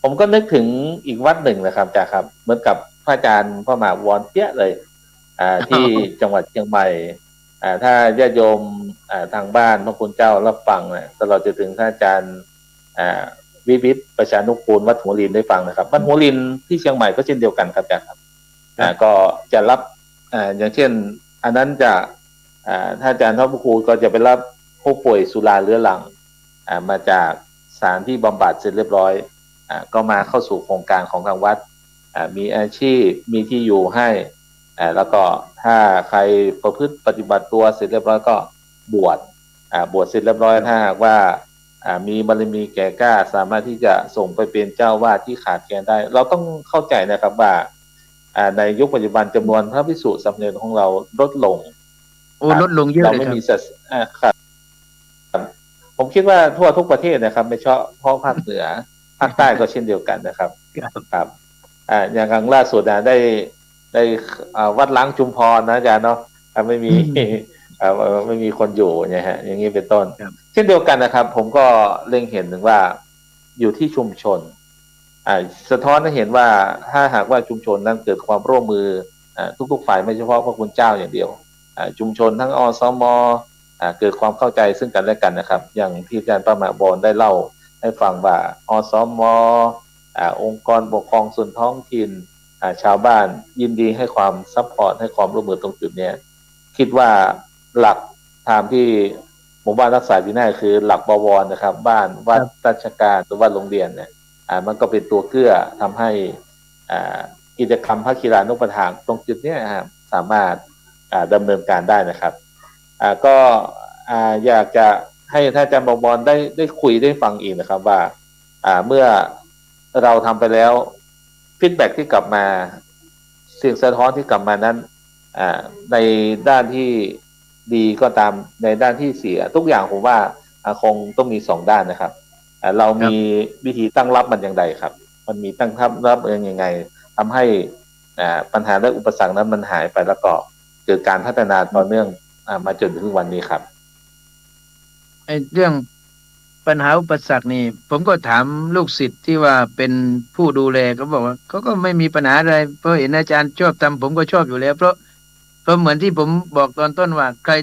ผมก็นึกถึงอีกวัดหนึ่งนะครับอาจารย์ครับเหมือนกับพระอาจารย์พระมหาวรเปี้ยเลยที่จังหวัดเชียงใหม่ถ้าญาติโยมทางบ้านพระคุณเจ้ารับฟังตลอดจนถึงท่านอาจารย์วิวิทย์ประชานุกูลวัดหัวลินได้ฟังนะครับวัดหัวลินที่เชียงใหม่ก็เช่นเดียวกันครับอาจารย์ครับก็จะรับอย่างเช่นอันนั้นจะท่านอาจารย์ท่านพระครูก็จะไปรับผู้ป่วยสุราเรื้อรังมาจากสถานที่บำบัดเสร็จเรียบร้อยก็มาเข้าสู่โครงการของทางวัดมีอาชีพมีที่อยู่ให้แล้วก็ถ้าใครประพฤติปฏิบัติตัวเสร็จเรียบร้อยก็บวชเสร็จเรียบร้อยถ้าหากว่ามีบารมีแก่กล้าสามารถที่จะส่งไปเป็นเจ้าวาดที่ขาดแคลนได้เราต้องเข้าใจนะครับว่าในยุคปัจจุบันจำนวนพระภิกษุสามเณรของเราลดลงลดลงเยอะเลยครับผมคิดว่าทั่วทุกประเทศนะครับไม่เฉพาะภาคเหนือภาคใต้ก็เช่นเดียวกันนะครับครับอย่างครั้งล่าสุดได้วัดล้างชุมพรนะอาจารย์เนาะไม่มีคนอยู่เนี่ยฮะอย่างนี้เป็นต้นเช่นเดียวกันนะครับผมก็เล็งเห็นถึงว่าอยู่ที่ชุมชนสะท้อนให้เห็นว่าถ้าหากว่าชุมชนนั้นเกิดความร่วมมือทุกๆฝ่ายไม่เฉพาะพระคุณเจ้าอย่างเดียวชุมชนทั้งอสม เกิดความเข้าใจซึ่งกันและกันนะครับอย่างที่อาจารย์ประมาบอนได้เล่าให้ฟังว่าอสมองค์กรปกครองส่วนท้องถิ่นชาวบ้านยินดีให้ความซัพพอร์ตให้ความร่วมมือตรงจุดเนี้ยคิดว่าหลักตามที่หมู่บ้านรักษาวินัยคือหลักบวรนะครับบ้านวัดราชการหรือว่าโรงเรียนเนี่ยมันก็เป็นตัวเกื้อทำให้กิจกรรมภาคีรานุปถัมภ์ตรงจุดเนี้ยครับสามารถดำเนินการได้นะครับก็อยากจะให้ท่านอาจารย์บวรได้คุยได้ฟังอีกนะครับว่าเมื่อเราทำไปแล้วฟีดแบ็กที่กลับมาเสียงสะท้อนที่กลับมานั้นในด้านที่ดีก็ตามในด้านที่เสียทุกอย่างผมว่าคงต้องมี2ด้านนะครับเรามีวิธีตั้งรับมันอย่างไรครับมันมีตั้งรับยังไงทำให้ปัญหาและอุปสรรคนั้นมันหายไปแล้วก็เกิดการพัฒนาต่อเนื่องมาจนถึงวันนี้ครับไอ้เรื่องปัญหาอุปสรรคนี่ผมก็ถามลูกศิษย์ที่ว่าเป็นผู้ดูแลเขาบอกว่าเขาก็ไม่มีปัญหาอะไรเพราะเห็นอาจารย์ชอบทำผมก็ชอบอยู่แล้วเพราะเหมือนที่ผมบอกตอนต้นว่าใคร